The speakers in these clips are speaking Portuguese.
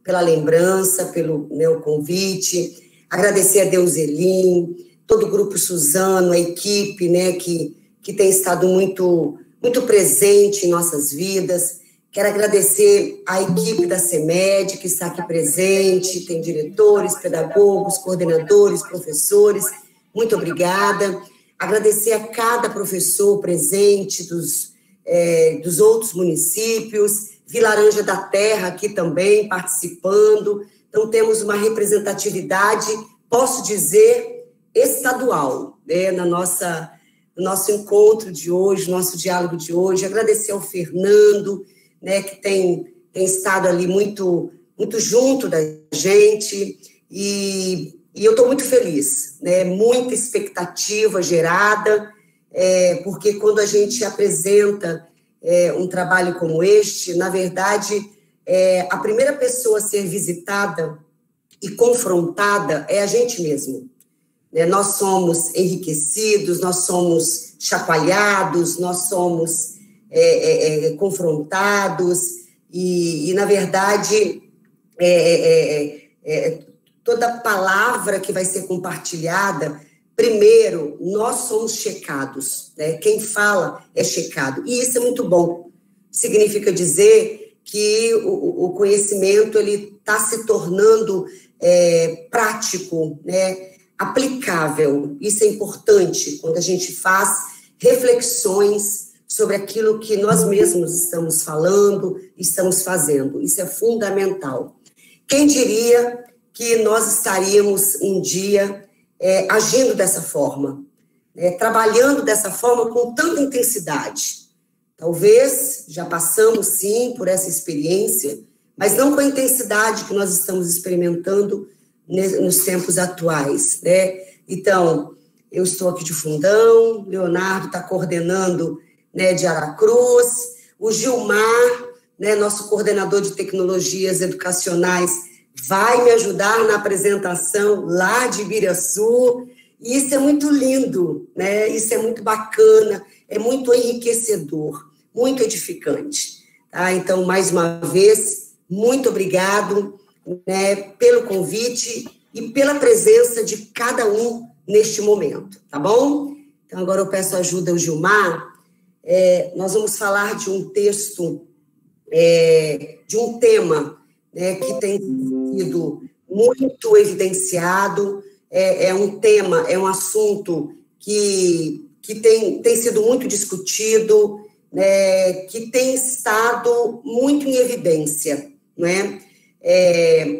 pela lembrança, pelo meu convite, agradecer a Deuselim, todo o Grupo Suzano, a equipe, né, que tem estado muito presente em nossas vidas. Quero agradecer a equipe da CEMED, que está aqui presente, tem diretores, pedagogos, coordenadores, professores, muito obrigada. Agradecer a cada professor presente dos outros municípios, Vilaranja da Terra aqui também participando. Então, temos uma representatividade, posso dizer, estadual, né, no nosso encontro de hoje, nosso diálogo de hoje. Agradecer ao Fernando, né, que tem estado ali muito junto da gente, e eu estou muito feliz, né, muita expectativa gerada, porque quando a gente apresenta um trabalho como este, na verdade, a primeira pessoa a ser visitada e confrontada é a gente mesmo. Nós somos enriquecidos, nós somos chacoalhados, nós somos confrontados, e na verdade, toda palavra que vai ser compartilhada, primeiro, nós somos checados, né? Quem fala é checado, e isso é muito bom. Significa dizer que o conhecimento ele está se tornando prático, né? Aplicável. Isso é importante quando a gente faz reflexões sobre aquilo que nós mesmos estamos falando, estamos fazendo. Isso é fundamental. Quem diria que nós estaríamos um dia agindo dessa forma, trabalhando dessa forma com tanta intensidade? Talvez já passamos, sim, por essa experiência, mas não com a intensidade que nós estamos experimentando nos tempos atuais, né? Então, eu estou aqui de Fundão, Leonardo está coordenando, né, de Aracruz, o Gilmar, né, nosso coordenador de tecnologias educacionais, vai me ajudar na apresentação lá de Ibiraçu, e isso é muito lindo, né? Isso é muito bacana, é muito enriquecedor, muito edificante. Tá? Então, mais uma vez, muito obrigado, né, pelo convite e pela presença de cada um neste momento, tá bom? Então, agora eu peço ajuda ao Gilmar. Nós vamos falar de um texto, de um tema, né, que tem sido muito evidenciado, um tema, um assunto que tem sido muito discutido, né, que tem estado muito em evidência, não é?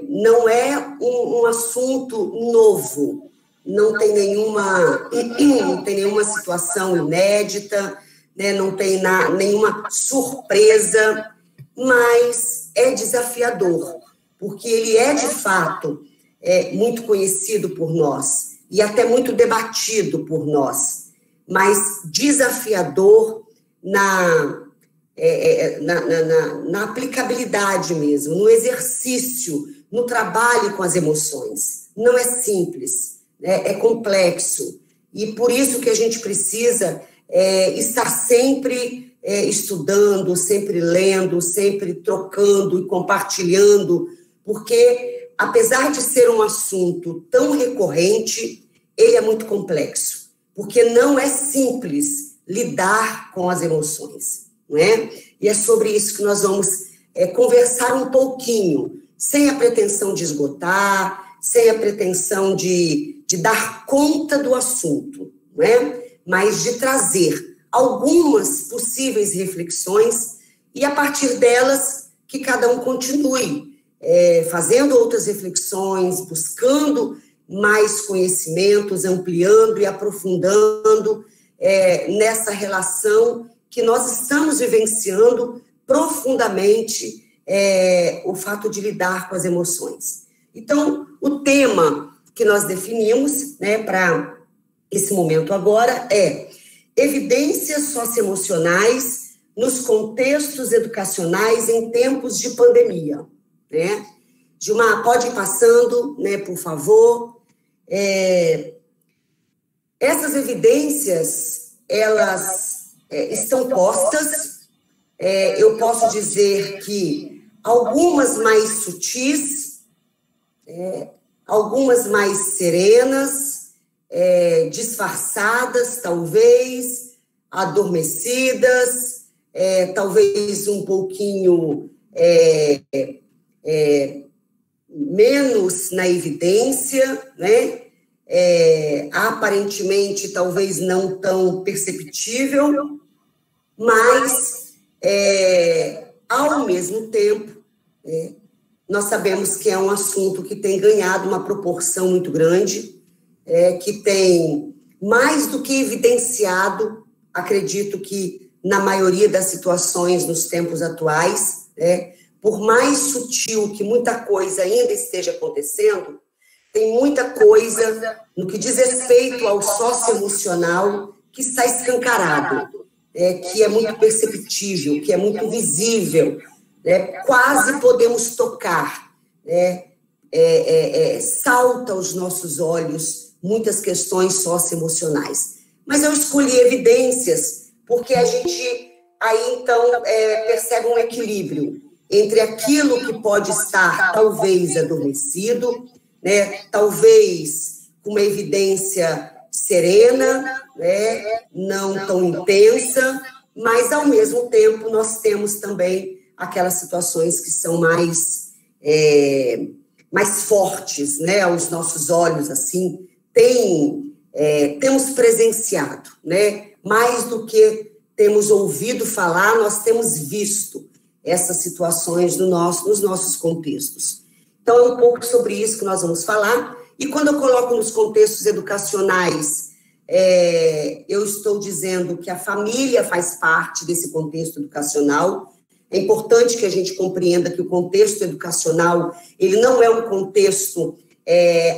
Não é um assunto novo, não tem nenhuma situação inédita, né, não tem nenhuma surpresa, mas é desafiador, porque ele é, de fato, muito conhecido por nós e até muito debatido por nós, mas desafiador na aplicabilidade mesmo, no exercício, no trabalho com as emoções. Não é simples, né? É complexo, e por isso que a gente precisa estar sempre estudando, sempre lendo, sempre trocando e compartilhando, porque apesar de ser um assunto tão recorrente, ele é muito complexo, porque não é simples lidar com as emoções. Não é? E é sobre isso que nós vamos conversar um pouquinho, sem a pretensão de esgotar, sem a pretensão de dar conta do assunto, não é? Mas de trazer algumas possíveis reflexões e, a partir delas, que cada um continue fazendo outras reflexões, buscando mais conhecimentos, ampliando e aprofundando nessa relação que nós estamos vivenciando profundamente o fato de lidar com as emoções. Então, o tema que nós definimos, né, para esse momento agora é evidências socioemocionais nos contextos educacionais em tempos de pandemia. Né? Gilmar, pode ir passando, né, por favor. Essas evidências, elas estão postas. Eu posso dizer que algumas mais sutis, algumas mais serenas, disfarçadas, talvez, adormecidas, talvez um pouquinho menos na evidência, né? Aparentemente talvez não tão perceptível, mas ao mesmo tempo nós sabemos que é um assunto que tem ganhado uma proporção muito grande, que tem mais do que evidenciado, acredito que na maioria das situações nos tempos atuais, por mais sutil que muita coisa ainda esteja acontecendo, tem muita coisa no que diz respeito ao socioemocional que está escancarado, que é muito perceptível, que é muito visível, quase podemos tocar, salta aos nossos olhos muitas questões socioemocionais. Mas eu escolhi evidências porque a gente aí então percebe um equilíbrio entre aquilo que pode estar talvez adormecido, talvez com uma evidência serena, não tão intensa, mas ao mesmo tempo nós temos também aquelas situações que são mais fortes, aos nossos olhos, assim, temos presenciado, mais do que temos ouvido falar, nós temos visto essas situações nos nossos contextos. Então, é um pouco sobre isso que nós vamos falar. E quando eu coloco nos contextos educacionais, eu estou dizendo que a família faz parte desse contexto educacional. É importante que a gente compreenda que o contexto educacional, ele não é um contexto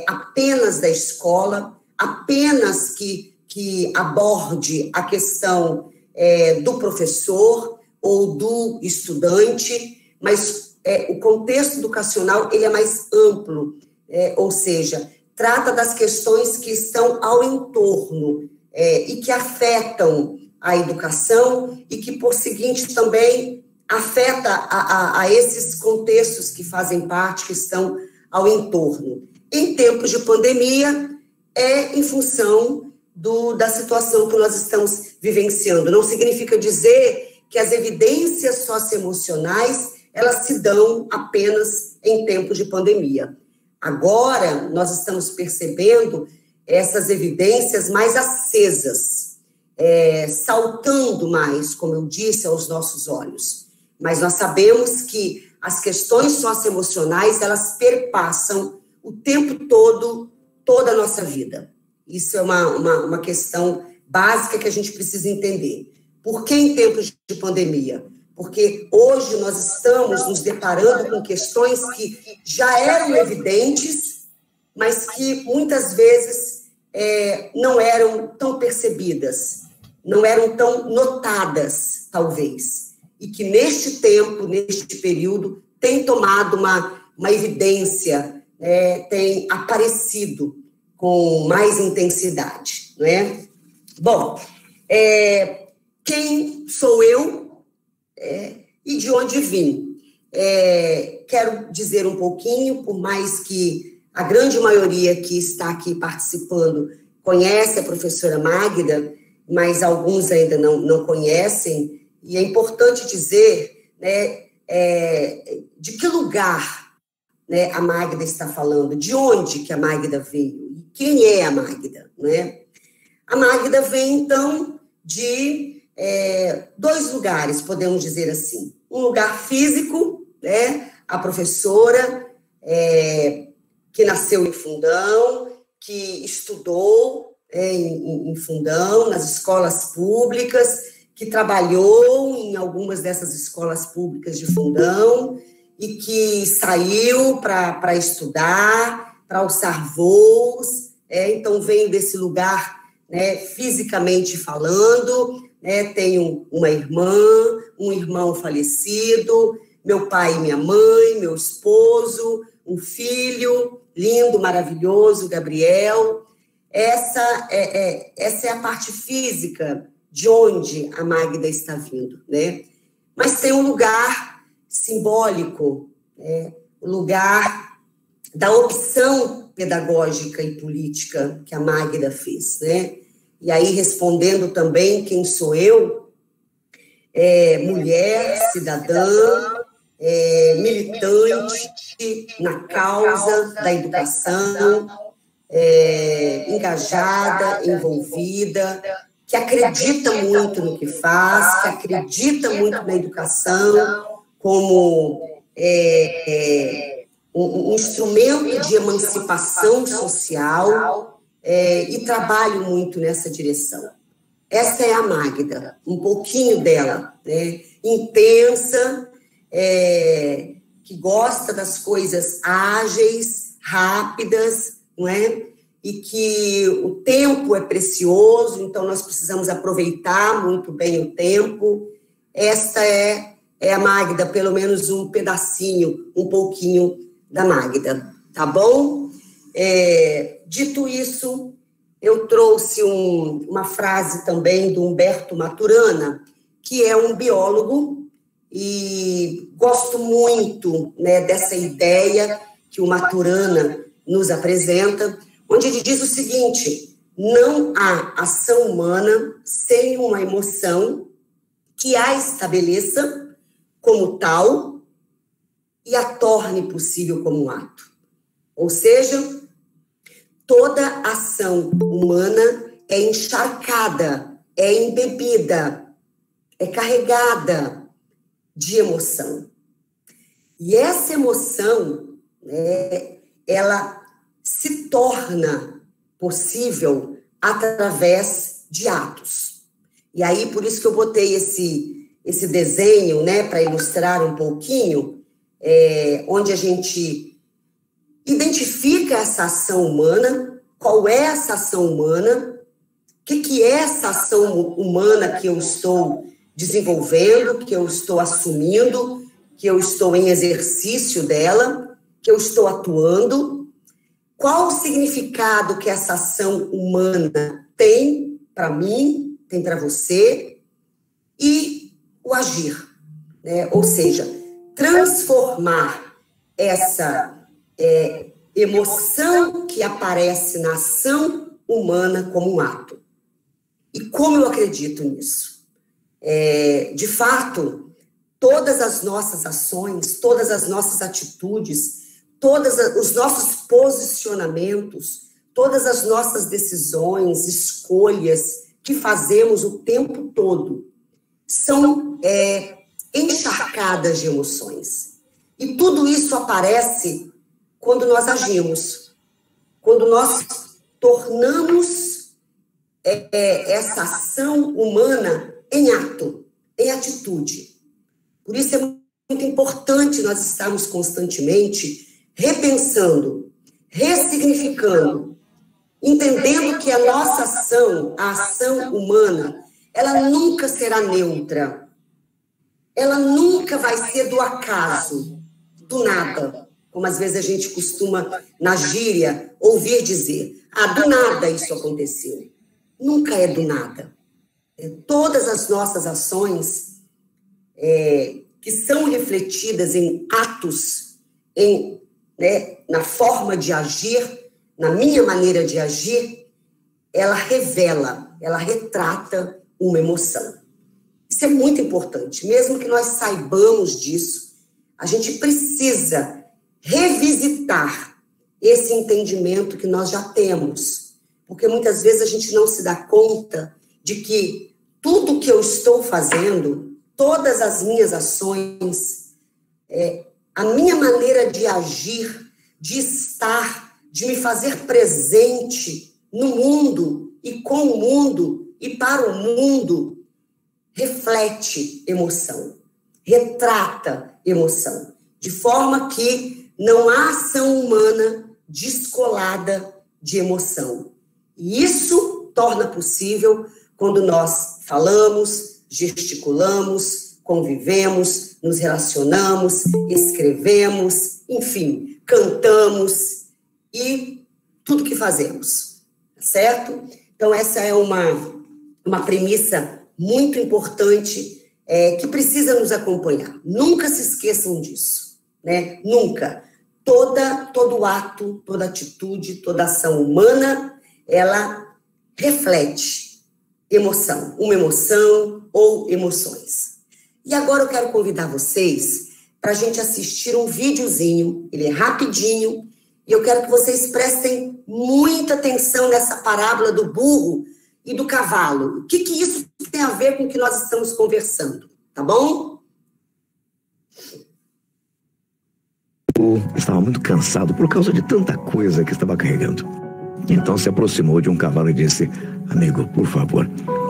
apenas da escola, apenas que aborde a questão do professor ou do estudante, mas o contexto educacional ele é mais amplo, ou seja, trata das questões que estão ao entorno e que afetam a educação e que, por seguinte, também afeta a esses contextos que fazem parte, que estão ao entorno. Em tempos de pandemia, em função da situação que nós estamos vivenciando. Não significa dizer que as evidências socioemocionais elas se dão apenas em tempos de pandemia. Agora, nós estamos percebendo essas evidências mais acesas, saltando mais, como eu disse, aos nossos olhos. Mas nós sabemos que as questões socioemocionais, elas perpassam o tempo todo, toda a nossa vida. Isso é uma questão básica que a gente precisa entender. Por que em tempos de pandemia? Porque hoje nós estamos nos deparando com questões que já eram evidentes, mas que muitas vezes não eram tão percebidas, não eram tão notadas, talvez. E que neste tempo, neste período, tem tomado uma evidência, tem aparecido com mais intensidade, não é? Bom, quem sou eu e de onde vim? Quero dizer um pouquinho, por mais que a grande maioria que está aqui participando conhece a professora Magda, mas alguns ainda não conhecem, e é importante dizer de que lugar a Magda está falando, de onde que a Magda veio, e quem é a Magda, né? A Magda vem, então, de dois lugares, podemos dizer assim. Um lugar físico, a professora que nasceu em Fundão, que estudou em Fundão, nas escolas públicas, que trabalhou em algumas dessas escolas públicas de Fundão e que saiu para estudar, para alçar voos. Então, venho desse lugar, fisicamente falando. Tenho uma irmã, um irmão falecido, meu pai e minha mãe, meu esposo, um filho lindo, maravilhoso, Gabriel. Essa é a parte física de onde a Magda está vindo, Mas tem um lugar simbólico, o lugar da opção pedagógica e política que a Magda fez, né? E aí, respondendo também quem sou eu, mulher, cidadã, militante na causa da educação, engajada, envolvida, que acredita muito no que faz, que acredita muito na educação como um instrumento de emancipação social, e trabalho muito nessa direção. Essa é a Magda, um pouquinho dela, né? Intensa, que gosta das coisas ágeis, rápidas, não é? E que o tempo é precioso, então nós precisamos aproveitar muito bem o tempo. Essa é a Magda, pelo menos um pedacinho, um pouquinho da Magda, tá bom? Dito isso, eu trouxe uma frase também do Humberto Maturana, que é um biólogo, e gosto muito, né, dessa ideia que o Maturana nos apresenta, onde ele diz o seguinte: não há ação humana sem uma emoção que a estabeleça como tal e a torne possível como um ato. Ou seja, toda ação humana é encharcada, é embebida, é carregada de emoção. E essa emoção, ela se torna possível através de atos. E aí, por isso que eu botei esse desenho, né, para ilustrar um pouquinho, onde a gente identifica essa ação humana, qual é essa ação humana, o que é essa ação humana que eu estou desenvolvendo, que eu estou assumindo, que eu estou em exercício dela, que eu estou atuando, qual o significado que essa ação humana tem para mim, tem para você, e o agir, né? Ou seja, transformar essa emoção que aparece na ação humana como um ato. E como eu acredito nisso? De fato, todas as nossas ações, todas as nossas atitudes, todos os nossos posicionamentos, todas as nossas decisões, escolhas que fazemos o tempo todo são encharcadas de emoções. E tudo isso aparece quando nós agimos, quando nós tornamos essa ação humana em ato, em atitude. Por isso é muito importante nós estarmos constantemente repensando, ressignificando, entendendo que a nossa ação, a ação humana, ela nunca será neutra. Ela nunca vai ser do acaso, do nada, como às vezes a gente costuma, na gíria, ouvir dizer: do nada isso aconteceu. Nunca é do nada. Todas as nossas ações que são refletidas em atos, na forma de agir, na minha maneira de agir, ela revela, ela retrata uma emoção. Isso é muito importante. Mesmo que nós saibamos disso, a gente precisa revisitar esse entendimento que nós já temos. Porque muitas vezes a gente não se dá conta de que tudo que eu estou fazendo, todas as minhas ações, a minha maneira de agir, de estar, de me fazer presente no mundo e com o mundo e para o mundo, reflete emoção, retrata emoção, de forma que não há ação humana descolada de emoção. E isso torna possível quando nós falamos, gesticulamos, convivemos, nos relacionamos, escrevemos, enfim, cantamos e tudo que fazemos, certo? Então, essa é uma premissa muito importante que precisa nos acompanhar. Nunca se esqueçam disso, né? Nunca. Todo ato, toda atitude, toda ação humana, ela reflete uma emoção ou emoções. E agora eu quero convidar vocês para a gente assistir um videozinho, ele é rapidinho, e eu quero que vocês prestem muita atenção nessa parábola do burro e do cavalo. O que isso tem a ver com o que nós estamos conversando, tá bom? Eu estava muito cansado por causa de tanta coisa que estava carregando. Então se aproximou de um cavalo e disse: amigo, por favor,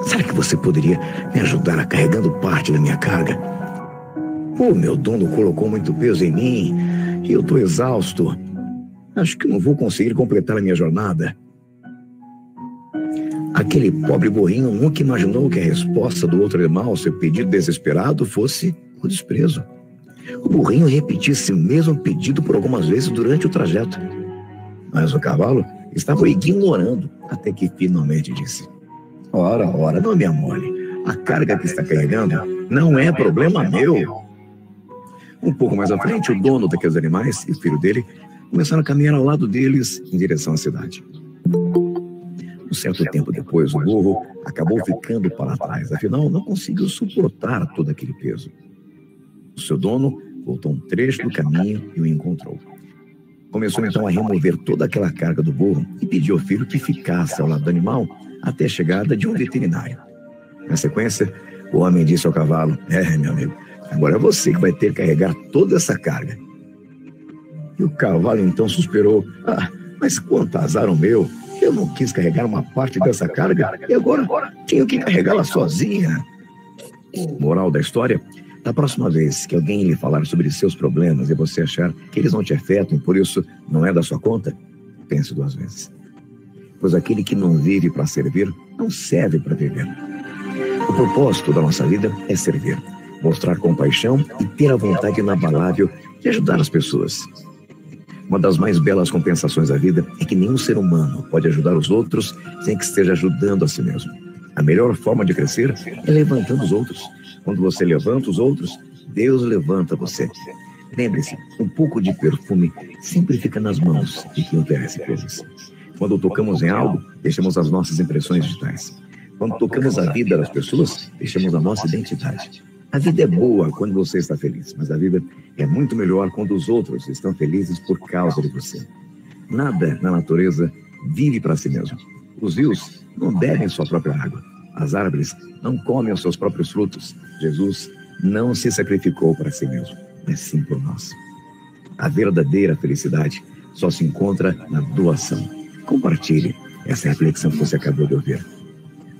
será que você poderia me ajudar a carregando parte da minha carga? O meu dono colocou muito peso em mim e eu estou exausto. Acho que não vou conseguir completar a minha jornada. Aquele pobre burrinho nunca imaginou que a resposta do outro animal ao seu pedido desesperado fosse o desprezo. O burrinho repetisse o mesmo pedido por algumas vezes durante o trajeto. Mas o cavalo estava o ignorando, até que finalmente disse: ora, não me amole. A carga que está carregando não é problema meu. Um pouco mais à frente, o dono daqueles animais e o filho dele começaram a caminhar ao lado deles em direção à cidade. Um certo tempo depois, o burro acabou ficando para trás, afinal não conseguiu suportar todo aquele peso. O seu dono voltou um trecho do caminho e o encontrou. Começou então a remover toda aquela carga do burro e pediu ao filho que ficasse ao lado do animal até a chegada de um veterinário. Na sequência, o homem disse ao cavalo: meu amigo, agora é você que vai ter que carregar toda essa carga. E o cavalo então suspirou: mas quanto azar o meu! Eu não quis carregar uma parte dessa carga e agora tenho que carregá-la sozinha. Moral da história: da próxima vez que alguém lhe falar sobre seus problemas e você achar que eles não te afetam, por isso não é da sua conta, pense duas vezes. Pois aquele que não vive para servir, não serve para viver. O propósito da nossa vida é servir, mostrar compaixão e ter a vontade inabalável de ajudar as pessoas. Uma das mais belas compensações da vida é que nenhum ser humano pode ajudar os outros sem que esteja ajudando a si mesmo. A melhor forma de crescer é levantando os outros. Quando você levanta os outros, Deus levanta você. Lembre-se, um pouco de perfume sempre fica nas mãos de quem oferece coisas. Quando tocamos em algo, deixamos as nossas impressões digitais. Quando tocamos a vida das pessoas, deixamos a nossa identidade. A vida é boa quando você está feliz, mas a vida é muito melhor quando os outros estão felizes por causa de você. Nada na natureza vive para si mesmo. Os rios não bebem sua própria água. As árvores não comem os seus próprios frutos. Jesus não se sacrificou para si mesmo, mas sim por nós. A verdadeira felicidade só se encontra na doação. Compartilhe essa reflexão que você acabou de ouvir.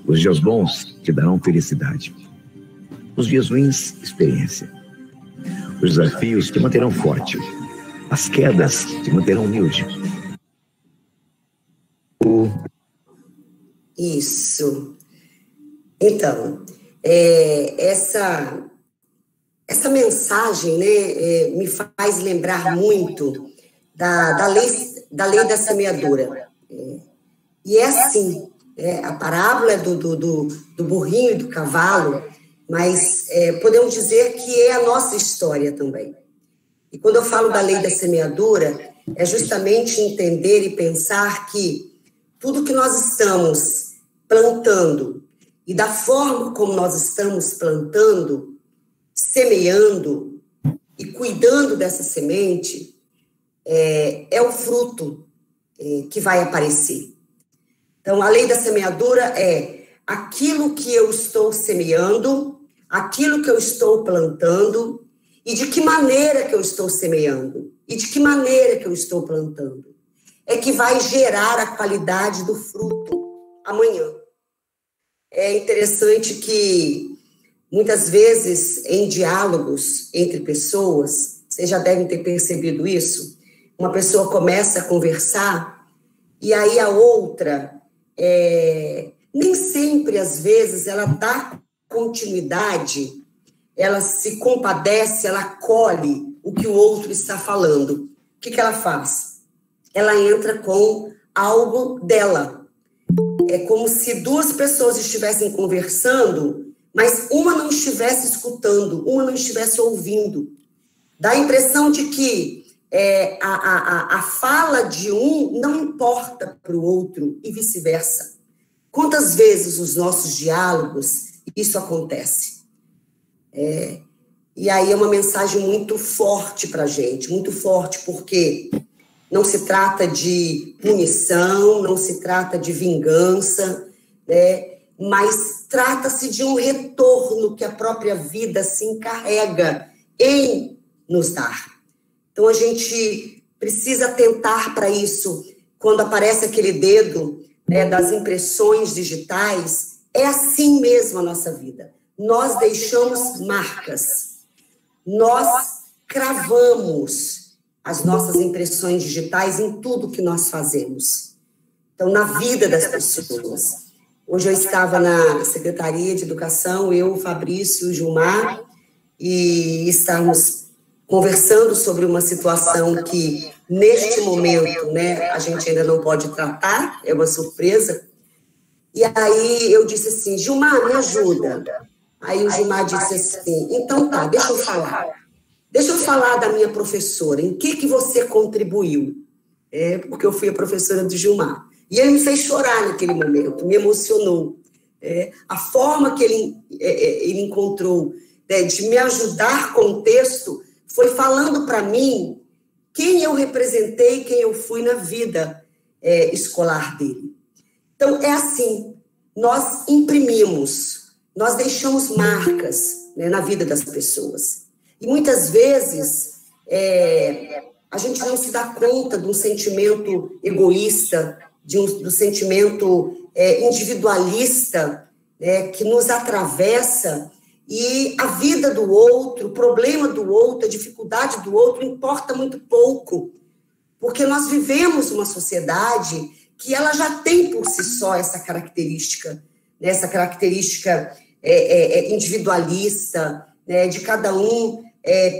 Os dias bons te darão felicidade. Os dias ruins, experiência. Os desafios te manterão forte. As quedas te manterão humilde. Isso. Então, essa mensagem, né, me faz lembrar muito da lei da semeadura. E é assim, a parábola do burrinho e do cavalo, mas podemos dizer que é a nossa história também. E quando eu falo da lei da semeadura, é justamente entender e pensar que tudo que nós estamos plantando e da forma como nós estamos plantando, semeando e cuidando dessa semente, é o fruto que vai aparecer. Então, a lei da semeadura é aquilo que eu estou semeando, aquilo que eu estou plantando e de que maneira que eu estou semeando e de que maneira que eu estou plantando. É que vai gerar a qualidade do fruto amanhã. É interessante que muitas vezes em diálogos entre pessoas, vocês já devem ter percebido isso, uma pessoa começa a conversar e aí a outra, nem sempre às vezes ela dá continuidade, ela se compadece, ela acolhe o que o outro está falando. O que ela faz? Ela entra com algo dela. É como se duas pessoas estivessem conversando, mas uma não estivesse escutando, uma não estivesse ouvindo. Dá a impressão de que a fala de um não importa para o outro e vice-versa. Quantas vezes os nossos diálogos isso acontece? E aí é uma mensagem muito forte para a gente, muito forte, porque não se trata de punição, não se trata de vingança, né? Mas trata-se de um retorno que a própria vida se encarrega em nos dar. Então, a gente precisa atentar para isso. Quando aparece aquele dedo, né, das impressões digitais, é assim mesmo a nossa vida. Nós deixamos marcas. Nós cravamos as nossas impressões digitais em tudo que nós fazemos. Então, na vida das pessoas. Hoje eu estava na Secretaria de Educação, eu, o Fabrício, o Gilmar, e estávamos conversando sobre uma situação que, neste momento, né, a gente ainda não pode tratar, é uma surpresa. E aí eu disse assim, Gilmar, me ajuda. Aí o Gilmar disse assim, então tá, deixa eu falar. Deixa eu falar da minha professora, em que você contribuiu? Porque eu fui a professora do Gilmar. E ele me fez chorar naquele momento, me emocionou. A forma que ele encontrou, né, de me ajudar com o texto foi falando para mim quem eu representei, quem eu fui na vida escolar dele. Então, é assim, nós imprimimos, nós deixamos marcas, né, na vida das pessoas. E muitas vezes a gente não se dá conta de um sentimento egoísta, do sentimento individualista, né, que nos atravessa, e a vida do outro, o problema do outro, a dificuldade do outro importa muito pouco, porque nós vivemos uma sociedade que ela já tem por si só essa característica, né, individualista, né, de cada um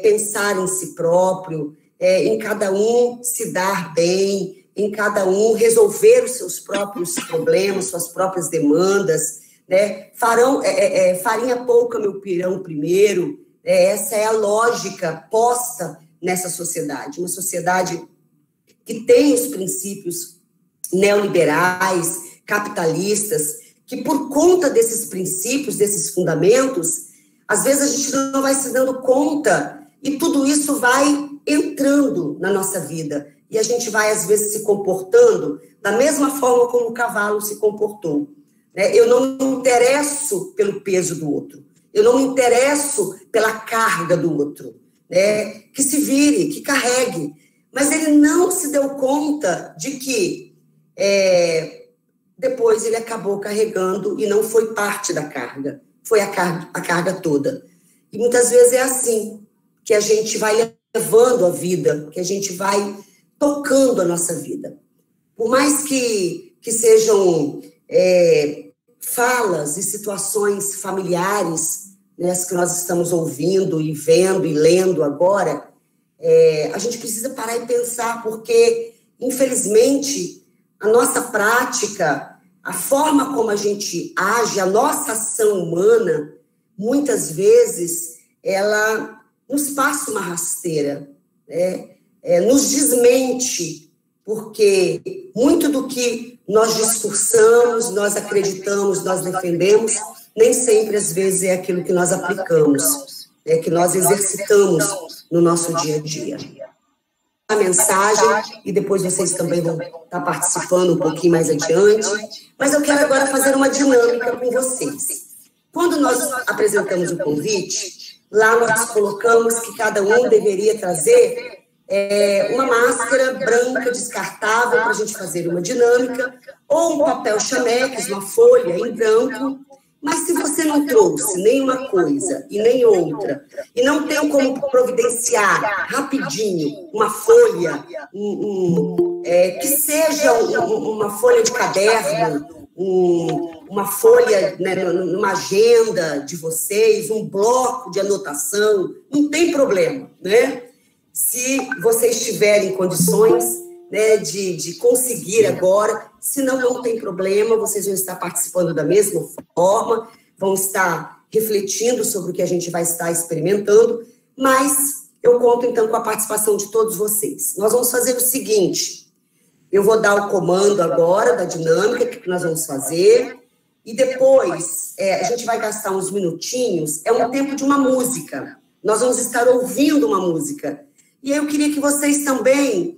pensar em si próprio, em cada um se dar bem, em cada um resolver os seus próprios problemas, suas próprias demandas, né? Farinha pouca, meu pirão primeiro. Essa é a lógica posta nessa sociedade, uma sociedade que tem os princípios neoliberais, capitalistas, que por conta desses princípios, desses fundamentos, às vezes a gente não vai se dando conta e tudo isso vai entrando na nossa vida. E a gente vai, às vezes, se comportando da mesma forma como o cavalo se comportou. Eu não me interesso pelo peso do outro. Eu não me interesso pela carga do outro. Que se vire, que carregue. Mas ele não se deu conta de que depois ele acabou carregando e não foi parte da carga. Foi a carga toda. E muitas vezes é assim que a gente vai levando a vida, que a gente vai tocando a nossa vida. Por mais que sejam falas e situações familiares, né, as que nós estamos ouvindo e vendo e lendo agora, a gente precisa parar e pensar, porque, infelizmente, a nossa prática, a forma como a gente age, a nossa ação humana, muitas vezes, ela nos passa uma rasteira, né? Nos desmente, porque muito do que nós discursamos, nós acreditamos, nós defendemos, nem sempre, às vezes, é aquilo que nós aplicamos, que nós exercitamos no nosso dia a dia. A mensagem, e depois vocês também vão estar participando um pouquinho mais adiante, mas eu quero agora fazer uma dinâmica com vocês. Quando nós apresentamos o convite, lá nós colocamos que cada um deveria trazer uma máscara branca descartável para a gente fazer uma dinâmica, ou um papel chamex, uma folha em branco. Mas se você não trouxe nenhuma coisa e nem outra, e não tem como providenciar rapidinho uma folha, que seja uma folha de caderno, uma folha, né, numa agenda de vocês, um bloco de anotação, não tem problema, né? Se vocês tiverem condições, né, de conseguir agora, senão não tem problema, vocês vão estar participando da mesma forma, vão estar refletindo sobre o que a gente vai estar experimentando, mas eu conto, então, com a participação de todos vocês. Nós vamos fazer o seguinte, eu vou dar o comando agora da dinâmica, o que nós vamos fazer, e depois a gente vai gastar uns minutinhos, é um tempo de uma música, nós vamos estar ouvindo uma música. E eu queria que vocês também,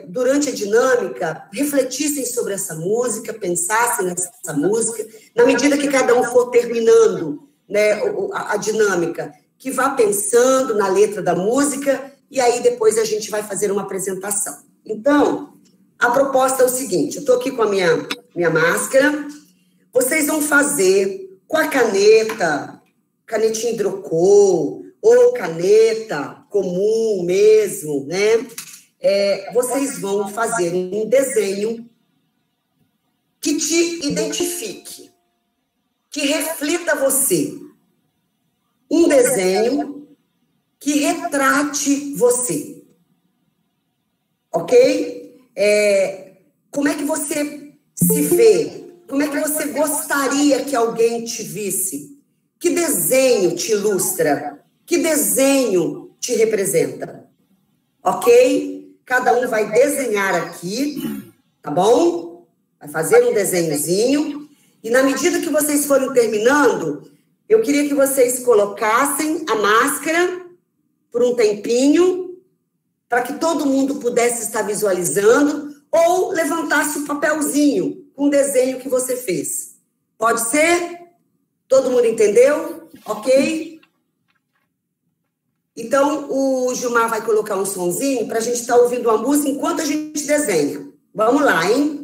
durante a dinâmica, refletissem sobre essa música, pensassem nessa música, na medida que cada um for terminando, né, a dinâmica, que vá pensando na letra da música, e aí depois a gente vai fazer uma apresentação. Então, a proposta é o seguinte, eu estou aqui com a minha máscara, vocês vão fazer com a canetinha hidrocor, ou caneta comum mesmo, né? Vocês vão fazer um desenho que te identifique, que reflita você. Um desenho que retrate você. Ok? Como é que você se vê? Como é que você gostaria que alguém te visse? Que desenho te ilustra? Que desenho te representa? Ok? Cada um vai desenhar aqui, tá bom? Vai fazer um desenhozinho. E na medida que vocês forem terminando, eu queria que vocês colocassem a máscara por um tempinho, para que todo mundo pudesse estar visualizando, ou levantasse o papelzinho com o desenho que você fez. Pode ser? Todo mundo entendeu? Ok? Então, o Gilmar vai colocar um sonzinho para a gente estar ouvindo a música enquanto a gente desenha. Vamos lá, hein?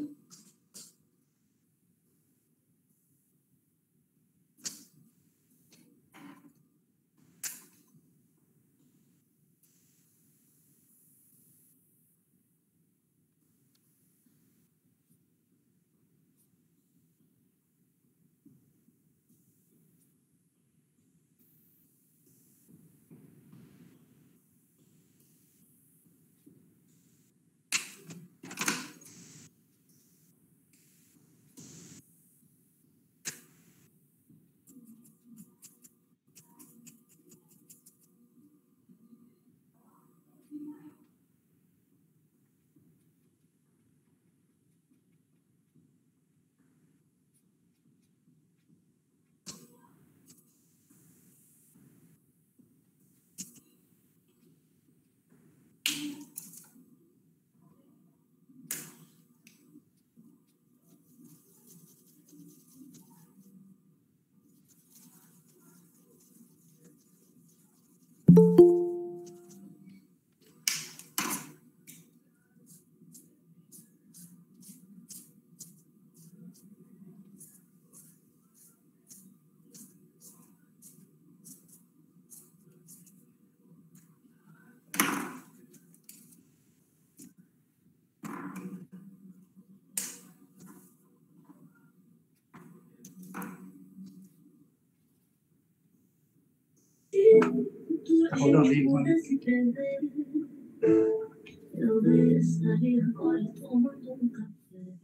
Eu estaria agora tomando um café,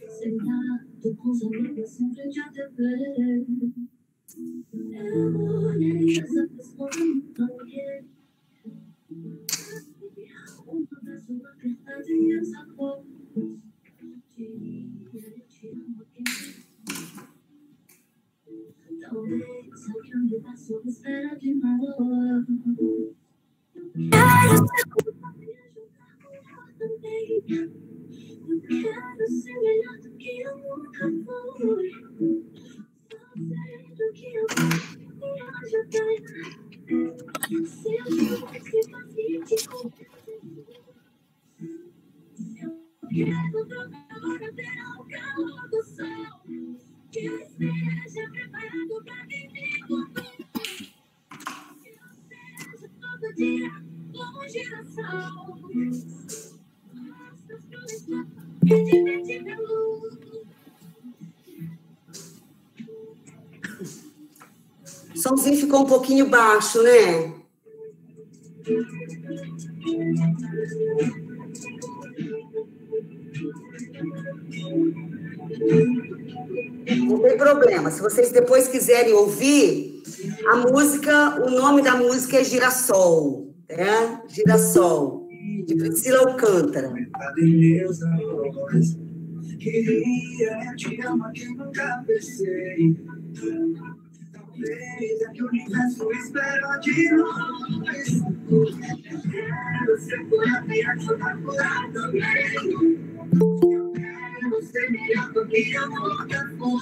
sentado com os amigos em frente à TV. Eu olhei essa pessoa no banheiro, uma da sua apertada em essa voz. Eu te amo aqui. Talvez é o que o universo espera de nós. Quero ser culpa e ajudar com ela também. Eu quero ser melhor do que eu nunca fui. Fazer do que eu gosto e ajudar. Se eu tivesse paciente com eu quero trocar hora verão, calor do sol. Que eu esteja preparado pra viver comigo. Todo dia, como um girassol. Mostras pro escuro e divide pelo. O somzinho ficou um pouquinho baixo, né? Vou ver problema. Se vocês depois quiserem ouvir, a música, o nome da música é Girassol, né? Girassol, de Priscila Alcântara. Queria te amar que nunca pensei. Talvez é que o universo espera de nós. Você foi a minha espetacular também. Você melhor do que eu nunca fui.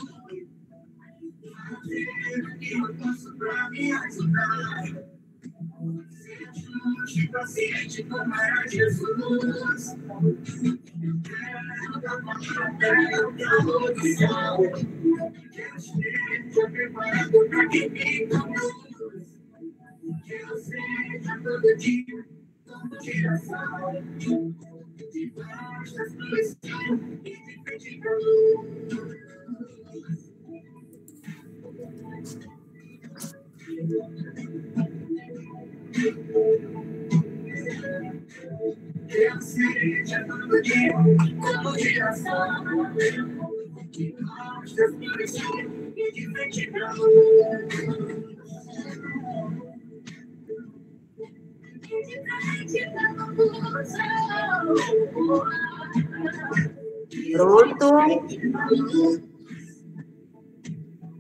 Fazer o que eu posso pra me ajudar. Ser paciente como era Jesus. Eu quero dar uma audição. Eu esteja preparado pra que me conduz. Que eu seja todo dia como girassol. Debaixo das flores e de frente pra luz. Eu seja todo dia como girassol. Debaixo das flores e de frente pra luz.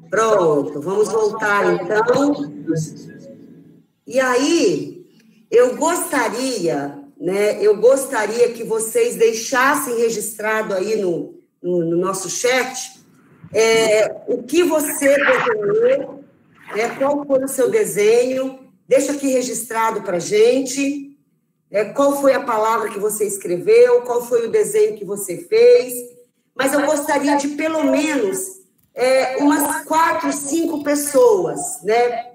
Pronto, vamos voltar então. E aí, eu gostaria que vocês deixassem registrado aí no nosso chat o que você desenhou, qual foi o seu desenho, deixa aqui registrado para a gente. Qual foi a palavra que você escreveu, qual foi o desenho que você fez, mas eu gostaria de, pelo menos, umas 4, 5 pessoas, né,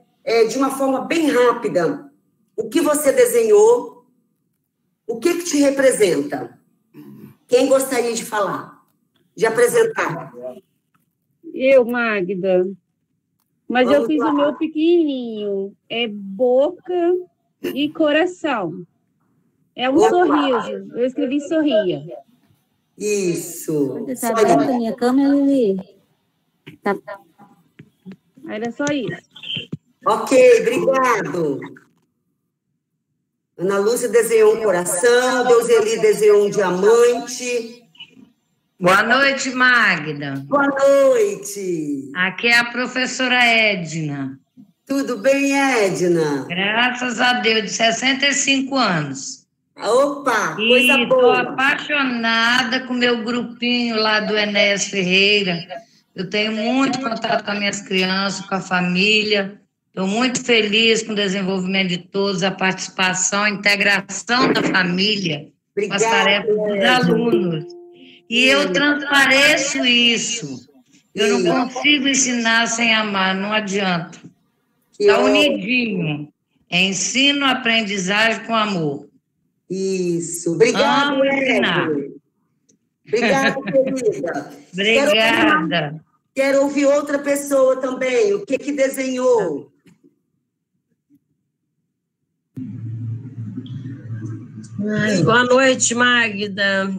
de uma forma bem rápida, o que você desenhou, o que te representa. Quem gostaria de falar, de apresentar? Eu, Magda, mas eu fiz o meu pequenininho, boca e coração. É um sorriso. Eu escrevi sorria. Isso. Você está vendo a minha câmera, Lili? Tá. Era só isso. Ok, obrigado. Ana Lúcia desenhou um coração, Deuseli desenhou um diamante. Boa noite, Magda. Boa noite. Aqui é a professora Edna. Tudo bem, Edna? Graças a Deus, de 65 anos. Opa, coisa boa. Estou apaixonada com o meu grupinho lá do Enéas Ferreira. Eu tenho muito contato com as minhas crianças, com a família. Estou muito feliz com o desenvolvimento de todos, a participação, a integração da família, com as tarefas dos alunos. E eu transpareço isso. Eu não consigo ensinar sem amar, não adianta. Está unidinho. É ensino, aprendizagem com amor. Isso. Obrigada, Edna. Obrigada, querida. Obrigada. Quero ouvir outra pessoa também. O que desenhou? Boa noite, Magda.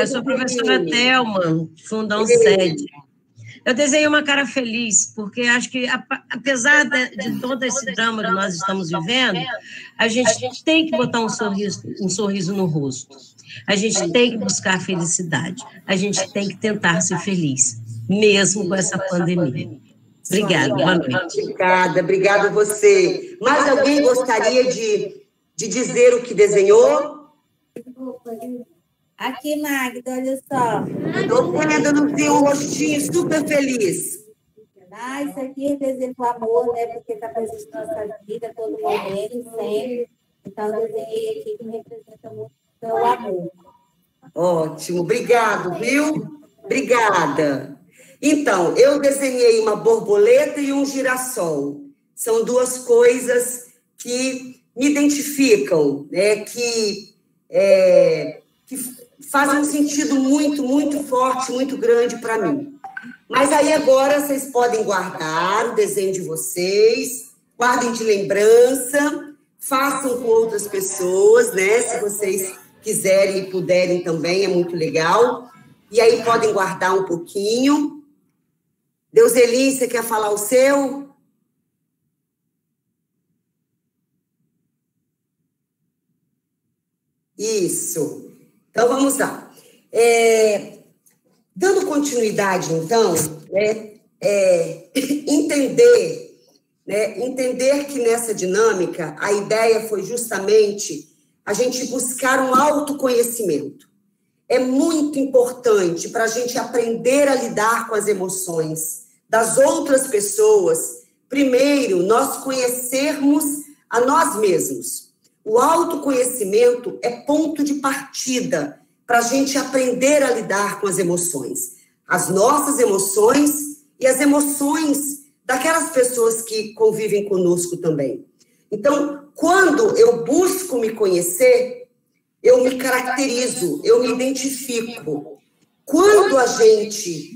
Sou a professora Thelma, Fundão Sede. Eu desenhei uma cara feliz, porque acho que, apesar de todo esse drama que nós estamos vivendo, a gente tem que botar um sorriso no rosto. A gente tem que buscar felicidade. A gente tem que tentar ser feliz, mesmo com essa pandemia. Obrigada, boa noite. Obrigada a você. Mais alguém gostaria de dizer o que desenhou? Aqui, Magda, olha só. Estou vendo no seu rostinho super feliz. Isso aqui representa o amor, né? Porque está presente na nossa vida, todo momento, sempre. Então, eu desenhei aqui que representa muito o amor. Ótimo, obrigado, viu? Obrigada. Então, eu desenhei uma borboleta e um girassol. São duas coisas que me identificam, né? Que fazem um sentido muito, muito forte, muito grande para mim. Mas aí agora vocês podem guardar o desenho de vocês, guardem de lembrança, façam com outras pessoas, né? Se vocês quiserem e puderem também, é muito legal. E aí podem guardar um pouquinho. Deuseli, você quer falar o seu? Isso. Então, vamos lá. Dando continuidade, então, entender que nessa dinâmica a ideia foi justamente a gente buscar um autoconhecimento. É muito importante para a gente aprender a lidar com as emoções das outras pessoas. Primeiro, nós conhecermos a nós mesmos. O autoconhecimento é ponto de partida para a gente aprender a lidar com as emoções. As nossas emoções e as emoções daquelas pessoas que convivem conosco também. Então, quando eu busco me conhecer, eu me caracterizo, eu me identifico. Quando a gente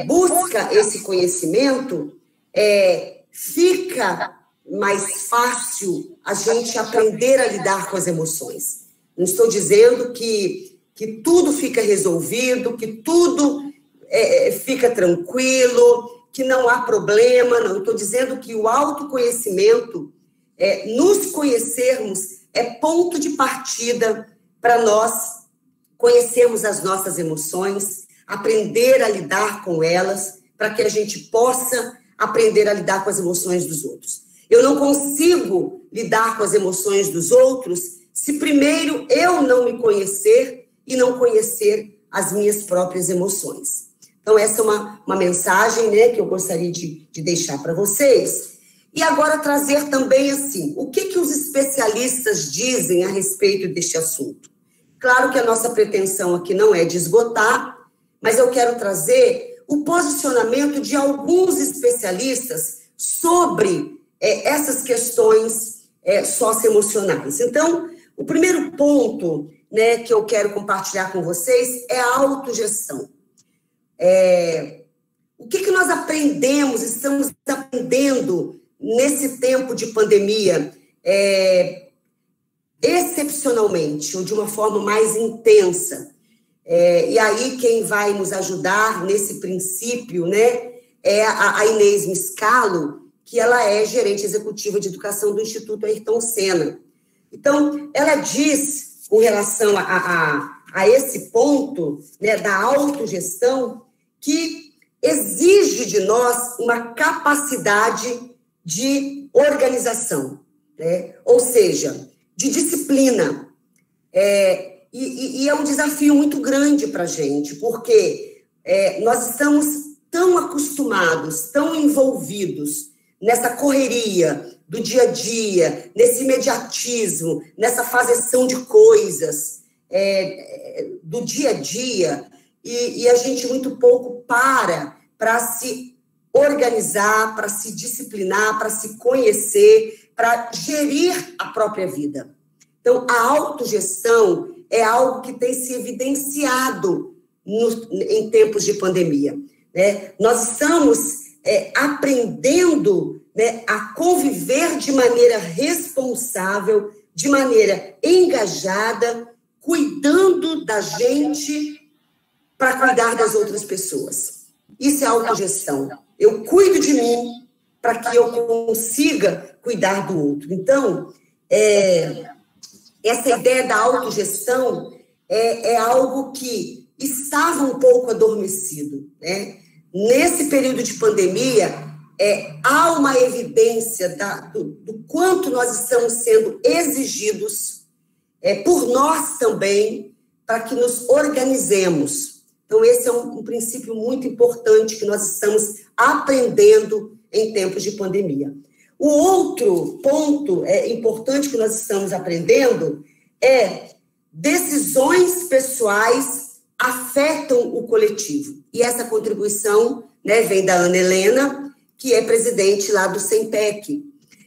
busca esse conhecimento, fica mais fácil a gente aprender a lidar com as emoções. Não estou dizendo que tudo fica resolvido, que tudo fica tranquilo, que não há problema, não. Estou dizendo que o autoconhecimento, nos conhecermos, é ponto de partida para nós conhecermos as nossas emoções, aprender a lidar com elas, para que a gente possa aprender a lidar com as emoções dos outros. Eu não consigo lidar com as emoções dos outros se primeiro eu não me conhecer e não conhecer as minhas próprias emoções. Então, essa é uma mensagem, né, que eu gostaria de deixar para vocês. E agora trazer também, assim, o que os especialistas dizem a respeito deste assunto. Claro que a nossa pretensão aqui não é de esgotar, mas eu quero trazer o posicionamento de alguns especialistas sobre essas questões socioemocionais. Então, o primeiro ponto, né, que eu quero compartilhar com vocês é a autogestão. O que nós aprendemos, estamos aprendendo nesse tempo de pandemia, excepcionalmente, ou de uma forma mais intensa. E aí quem vai nos ajudar nesse princípio, né, é a Inês Miscalo, que ela é gerente executiva de educação do Instituto Ayrton Senna. Então, ela diz, com relação a esse ponto, né, da autogestão, que exige de nós uma capacidade de organização, né? Ou seja, de disciplina. E é um desafio muito grande para a gente, porque nós estamos tão acostumados, tão envolvidos nessa correria do dia a dia, nesse imediatismo, nessa fazeção de coisas do dia a dia, e a gente muito pouco para se organizar, para se disciplinar, para se conhecer, para gerir a própria vida. Então, a autogestão é algo que tem se evidenciado em tempos de pandemia, né? Nós estamos aprendendo, né, a conviver de maneira responsável, de maneira engajada, cuidando da gente para cuidar das outras pessoas. Isso é autogestão. Eu cuido de mim para que eu consiga cuidar do outro. Então, essa ideia da autogestão é algo que estava um pouco adormecido, né? Nesse período de pandemia, há uma evidência do quanto nós estamos sendo exigidos por nós também, para que nos organizemos. Então, esse é um princípio muito importante que nós estamos aprendendo em tempos de pandemia. O outro ponto importante que nós estamos aprendendo é decisões pessoais afetam o coletivo. E essa contribuição, né, vem da Ana Helena, que é presidente lá do SEMPEC.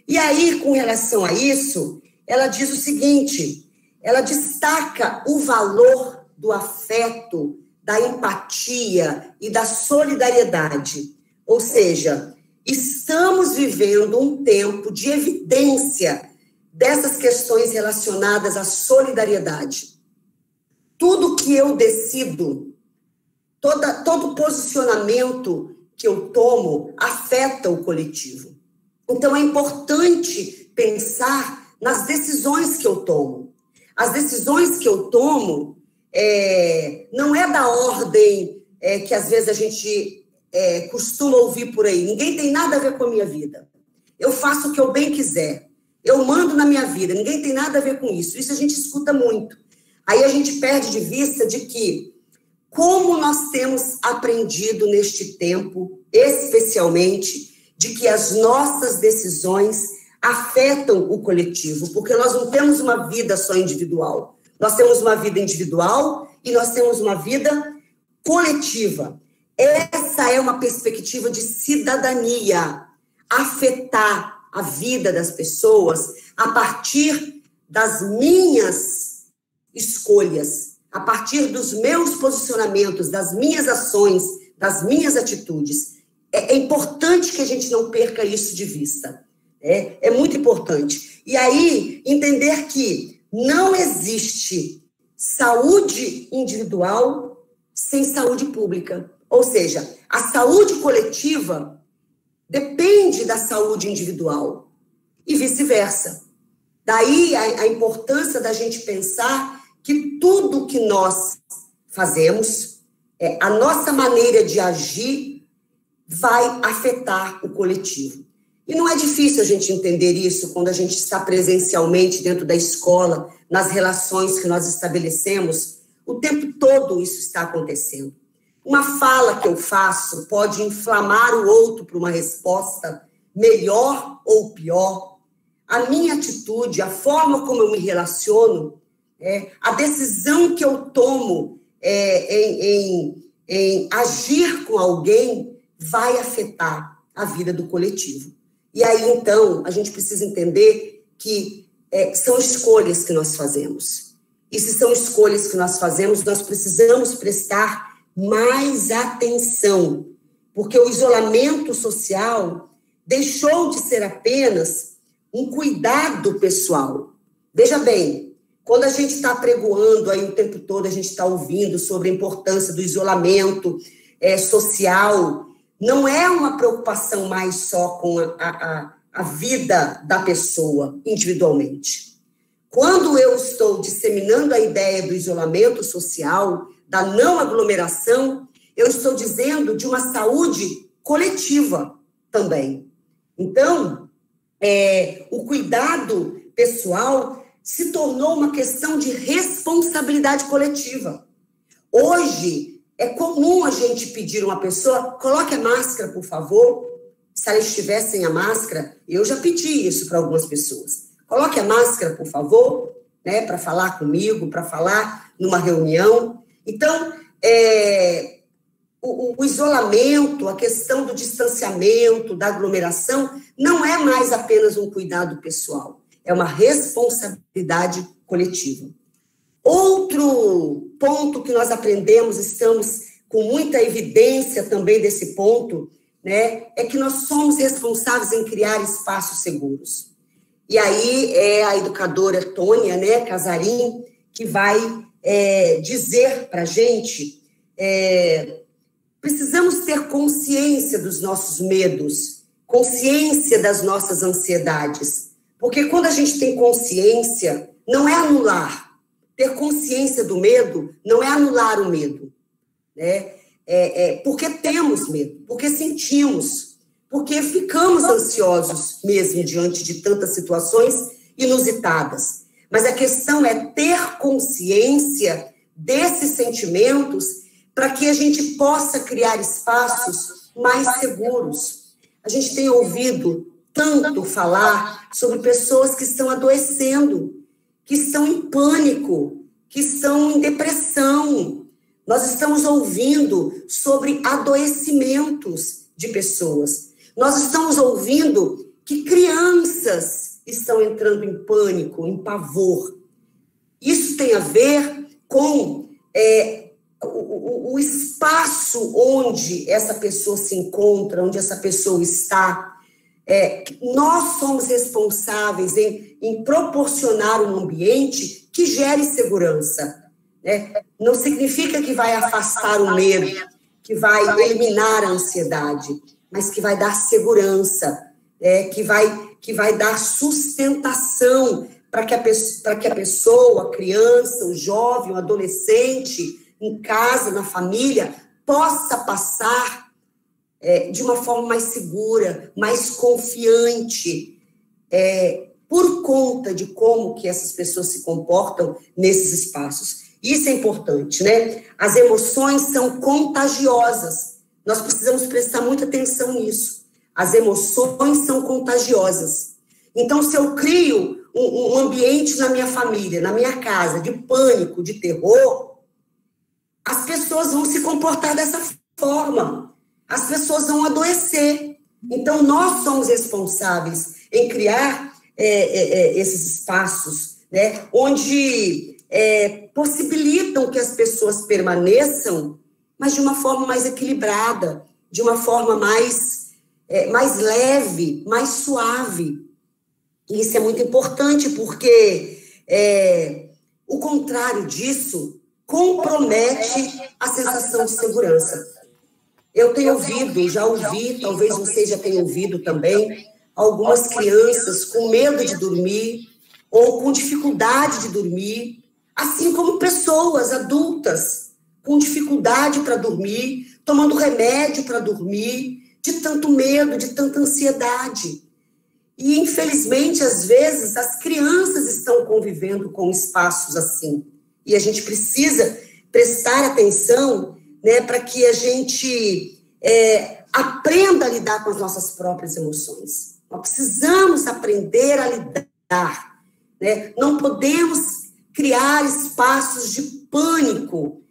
E aí, com relação a isso, ela diz o seguinte, ela destaca o valor do afeto, da empatia e da solidariedade. Ou seja, estamos vivendo um tempo de evidência dessas questões relacionadas à solidariedade. Tudo que eu decido, todo posicionamento que eu tomo afeta o coletivo. Então, é importante pensar nas decisões que eu tomo. As decisões que eu tomo não é da ordem que, às vezes, a gente costuma ouvir por aí. Ninguém tem nada a ver com a minha vida. Eu faço o que eu bem quiser. Eu mando na minha vida. Ninguém tem nada a ver com isso. Isso a gente escuta muito. Aí a gente perde de vista de que, como nós temos aprendido neste tempo, especialmente, de que as nossas decisões afetam o coletivo, porque nós não temos uma vida só individual. Nós temos uma vida individual e nós temos uma vida coletiva. Essa é uma perspectiva de cidadania, afetar a vida das pessoas a partir das minhas escolhas, a partir dos meus posicionamentos, das minhas ações, das minhas atitudes. É importante que a gente não perca isso de vista. É muito importante. E aí, entender que não existe saúde individual sem saúde pública. Ou seja, a saúde coletiva depende da saúde individual e vice-versa. Daí a importância da gente pensar que tudo que nós fazemos, a nossa maneira de agir, vai afetar o coletivo. E não é difícil a gente entender isso quando a gente está presencialmente dentro da escola, nas relações que nós estabelecemos, o tempo todo isso está acontecendo. Uma fala que eu faço pode inflamar o outro para uma resposta melhor ou pior. A minha atitude, a forma como eu me relaciono, a decisão que eu tomo em agir com alguém vai afetar a vida do coletivo. E aí, então, a gente precisa entender que são escolhas que nós fazemos. E se são escolhas que nós fazemos, nós precisamos prestar mais atenção, porque o isolamento social deixou de ser apenas um cuidado pessoal. Veja bem, quando a gente está apregoando aí o tempo todo, a gente está ouvindo sobre a importância do isolamento social, não é uma preocupação mais só com a vida da pessoa individualmente. Quando eu estou disseminando a ideia do isolamento social, da não aglomeração, eu estou dizendo de uma saúde coletiva também. Então, o cuidado pessoal se tornou uma questão de responsabilidade coletiva. Hoje, é comum a gente pedir a uma pessoa, coloque a máscara, por favor. Se ela estiver sem a máscara, eu já pedi isso para algumas pessoas. Coloque a máscara, por favor, né, para falar comigo, para falar numa reunião. Então, o isolamento, a questão do distanciamento, da aglomeração, não é mais apenas um cuidado pessoal, é uma responsabilidade coletiva. Outro ponto que nós aprendemos, estamos com muita evidência também desse ponto, né, é que nós somos responsáveis em criar espaços seguros. E aí é a educadora Tônia, né, Casarim, que vai dizer para a gente, precisamos ter consciência dos nossos medos, consciência das nossas ansiedades, porque quando a gente tem consciência, não é anular. Ter consciência do medo não é anular o medo, né? Porque temos medo, porque sentimos, porque ficamos ansiosos mesmo diante de tantas situações inusitadas. Mas a questão é ter consciência desses sentimentos para que a gente possa criar espaços mais seguros. A gente tem ouvido tanto falar sobre pessoas que estão adoecendo, que estão em pânico, que estão em depressão. Nós estamos ouvindo sobre adoecimentos de pessoas. Nós estamos ouvindo que crianças estão entrando em pânico, em pavor. Isso tem a ver com o espaço onde essa pessoa se encontra, onde essa pessoa está. Nós somos responsáveis em proporcionar um ambiente que gere segurança. Não significa que vai afastar o medo, que vai eliminar a ansiedade, mas que vai dar segurança, que vai dar sustentação para que a pessoa, a criança, o jovem, o adolescente, em casa, na família, possa passar de uma forma mais segura, mais confiante, por conta de como que essas pessoas se comportam nesses espaços. Isso é importante, né? As emoções são contagiosas. Nós precisamos prestar muita atenção nisso. As emoções são contagiosas. Então, se eu crio um ambiente na minha família, na minha casa, de pânico, de terror, as pessoas vão se comportar dessa forma. As pessoas vão adoecer. Então, nós somos responsáveis em criar esses espaços, né, onde possibilitam que as pessoas permaneçam, mas de uma forma mais equilibrada, de uma forma mais leve, mais suave. E isso é muito importante, porque o contrário disso compromete a sensação de segurança. Eu tenho ouvido, já ouvi, talvez você já tenha ouvido também, algumas crianças com medo de dormir ou com dificuldade de dormir, assim como pessoas adultas com dificuldade para dormir, tomando remédio para dormir, de tanto medo, de tanta ansiedade. E, infelizmente, às vezes, as crianças estão convivendo com espaços assim. E a gente precisa prestar atenção, né, para que a gente aprenda a lidar com as nossas próprias emoções. Nós precisamos aprender a lidar, né? Não podemos criar espaços de pânico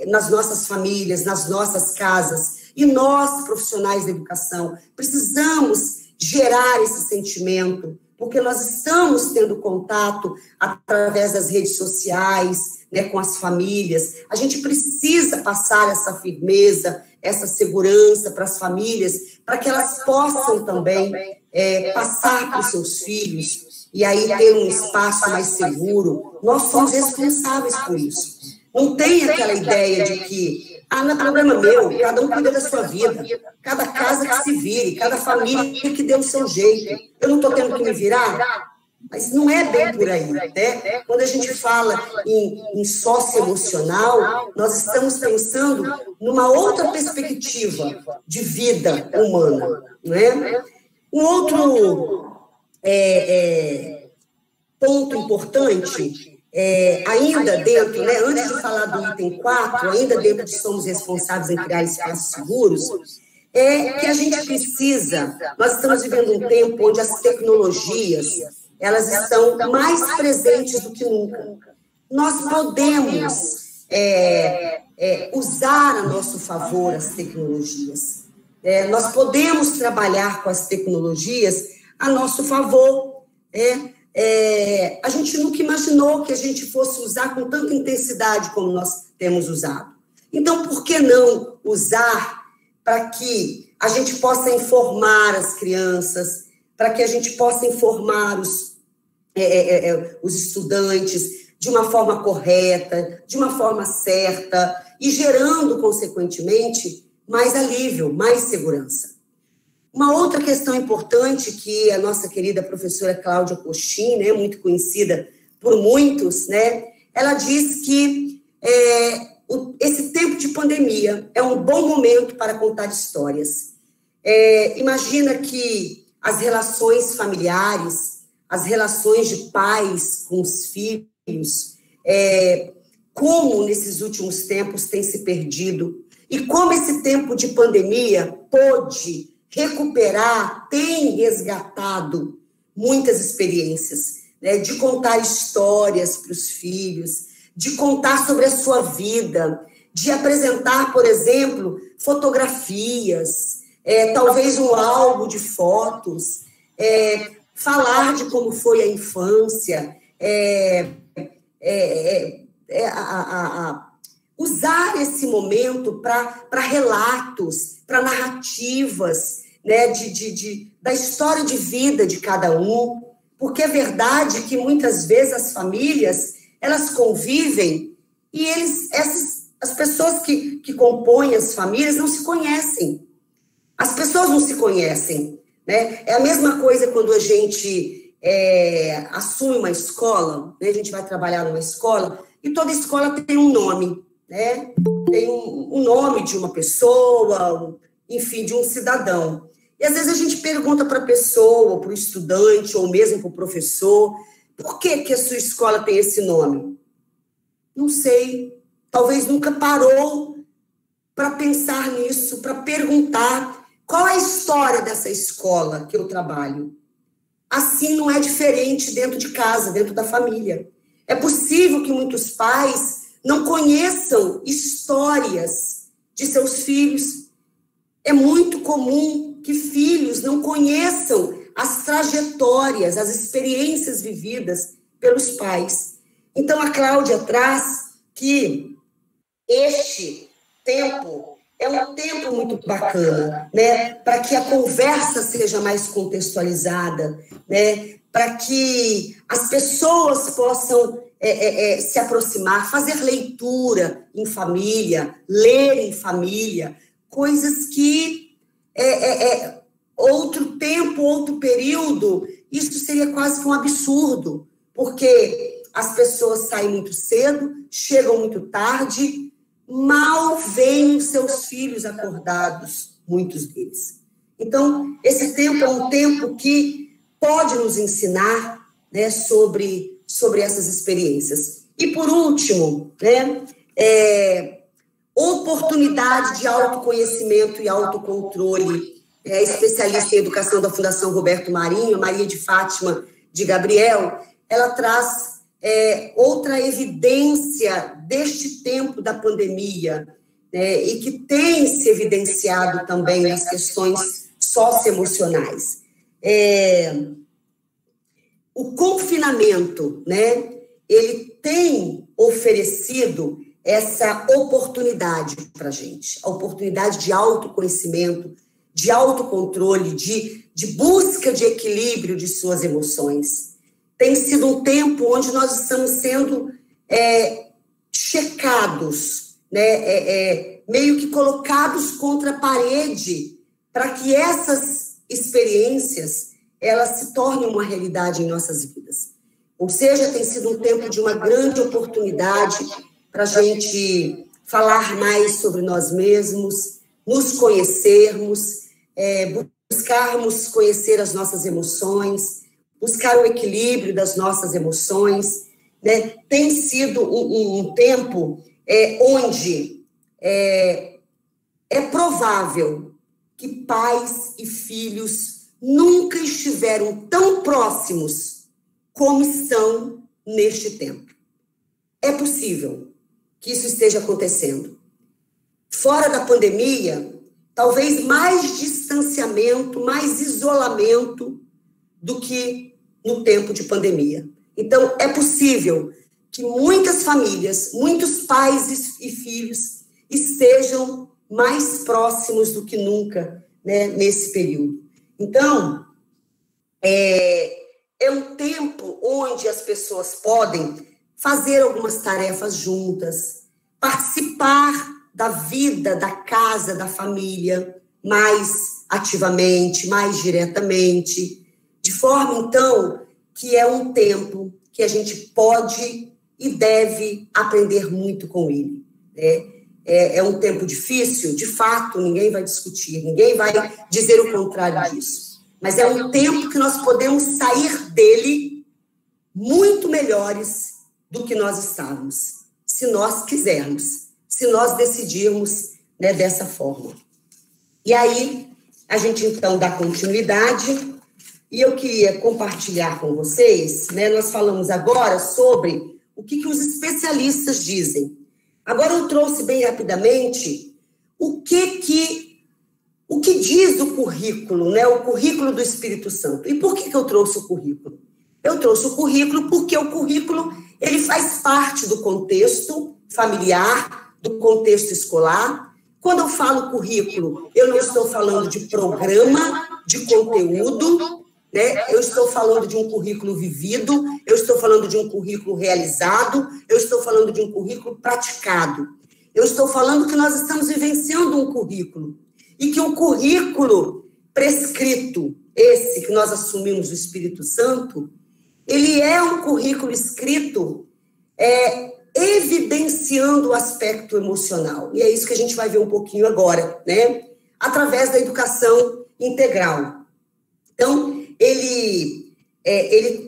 nas nossas famílias, nas nossas casas. E nós, profissionais da educação, precisamos gerar esse sentimento, porque nós estamos tendo contato através das redes sociais, né, com as famílias. A gente precisa passar essa firmeza, essa segurança para as famílias, para que elas possam também passar para os seus filhos e aí ter um espaço mais seguro. Nós somos responsáveis por isso. Não tem aquela ideia de que não é problema meu, cada um cuida da sua vida, cada casa que se vire, cada família que dê o seu jeito. Eu não estou tendo que me virar? Mas não é bem por aí, né? Quando a gente fala em socioemocional, nós estamos pensando numa outra perspectiva de vida humana, né? Um outro ponto importante, ainda dentro, né, antes de falar do item 4, ainda dentro de somos responsáveis em criar espaços seguros, que a gente precisa, nós estamos vivendo um tempo onde as tecnologias, elas estão mais presentes do que nunca. Nós podemos usar a nosso favor as tecnologias. Nós podemos trabalhar com as tecnologias a nosso favor. A gente nunca imaginou que a gente fosse usar com tanta intensidade como nós temos usado. Então, por que não usar para que a gente possa informar as crianças, para que a gente possa informar os estudantes de uma forma correta, de uma forma certa, e gerando, consequentemente, mais alívio, mais segurança. Uma outra questão importante que a nossa querida professora Cláudia Cochin, né, muito conhecida por muitos, né, ela diz que esse tempo de pandemia é um bom momento para contar histórias. Imagina que as relações familiares, as relações de pais com os filhos, como nesses últimos tempos tem se perdido, e como esse tempo de pandemia pôde recuperar, tem resgatado muitas experiências, né, de contar histórias para os filhos, de contar sobre a sua vida, de apresentar, por exemplo, fotografias, talvez um álbum de fotos, falar de como foi a infância, usar esse momento para relatos, para narrativas, né, da história de vida de cada um, porque é verdade que muitas vezes as famílias, elas convivem e As pessoas que compõem as famílias não se conhecem. As pessoas não se conhecem, né? É a mesma coisa quando a gente assume uma escola, né? A gente vai trabalhar numa escola e toda escola tem um nome, né? Tem um nome de uma pessoa, enfim, de um cidadão. E às vezes a gente pergunta para a pessoa, para o estudante, ou mesmo para o professor, por que a sua escola tem esse nome? Não sei. Talvez nunca parou para pensar nisso, para perguntar qual é a história dessa escola que eu trabalho. Assim não é diferente dentro de casa, dentro da família. É possível que muitos pais não conheçam histórias de seus filhos. É muito comum que filhos não conheçam as trajetórias, as experiências vividas pelos pais. Então, a Cláudia traz que este tempo é um tempo muito bacana, né? Para que a conversa seja mais contextualizada, né? Para que as pessoas possam se aproximar, fazer leitura em família, ler em família, coisas que outro tempo, outro período, isso seria quase que um absurdo, porque as pessoas saem muito cedo, chegam muito tarde, mal veem os seus filhos acordados, muitos deles. Então, esse tempo é um tempo que pode nos ensinar, né, sobre essas experiências. E, por último, né, oportunidade de autoconhecimento e autocontrole. Especialista em educação da Fundação Roberto Marinho, Maria de Fátima de Gabriel, ela traz outra evidência deste tempo da pandemia, né, e que tem se evidenciado também nas questões socioemocionais. O confinamento, né, ele tem oferecido essa oportunidade para a gente, a oportunidade de autoconhecimento, de autocontrole, de busca de equilíbrio de suas emoções. Tem sido um tempo onde nós estamos sendo checados, né, meio que colocados contra a parede, para que essas experiências elas se tornem uma realidade em nossas vidas. Ou seja, tem sido um tempo de uma grande oportunidade para a gente falar mais sobre nós mesmos, nos conhecermos, buscarmos conhecer as nossas emoções, buscar o equilíbrio das nossas emoções, né? Tem sido um tempo onde é provável que pais e filhos nunca estiveram tão próximos como estão neste tempo. É possível que isso esteja acontecendo. Fora da pandemia, talvez mais distanciamento, mais isolamento do que no tempo de pandemia. Então, é possível que muitas famílias, muitos pais e filhos estejam mais próximos do que nunca, né, nesse período. Então, é um tempo onde as pessoas podem fazer algumas tarefas juntas, participar da vida, da casa, da família, mais ativamente, mais diretamente, de forma, então, que é um tempo que a gente pode e deve aprender muito com ele, né? É um tempo difícil, de fato, ninguém vai discutir, ninguém vai dizer o contrário disso, mas é um tempo que nós podemos sair dele muito melhores do que nós estávamos, se nós quisermos, se nós decidirmos, né, dessa forma. E aí, a gente, então, dá continuidade, e eu queria compartilhar com vocês, né, nós falamos agora sobre o que os especialistas dizem. Agora eu trouxe bem rapidamente o que diz o currículo, né, o currículo do Espírito Santo. E por que eu trouxe o currículo? Eu trouxe o currículo porque o currículo ele faz parte do contexto familiar, do contexto escolar. Quando eu falo currículo, eu não estou falando de programa, de conteúdo, né? Eu estou falando de um currículo vivido, eu estou falando de um currículo realizado, eu estou falando de um currículo praticado. Eu estou falando que nós estamos vivenciando um currículo. E que o currículo prescrito, esse que nós assumimos do Espírito Santo, ele é um currículo escrito evidenciando o aspecto emocional. E é isso que a gente vai ver um pouquinho agora, né? Através da educação integral. Então, ele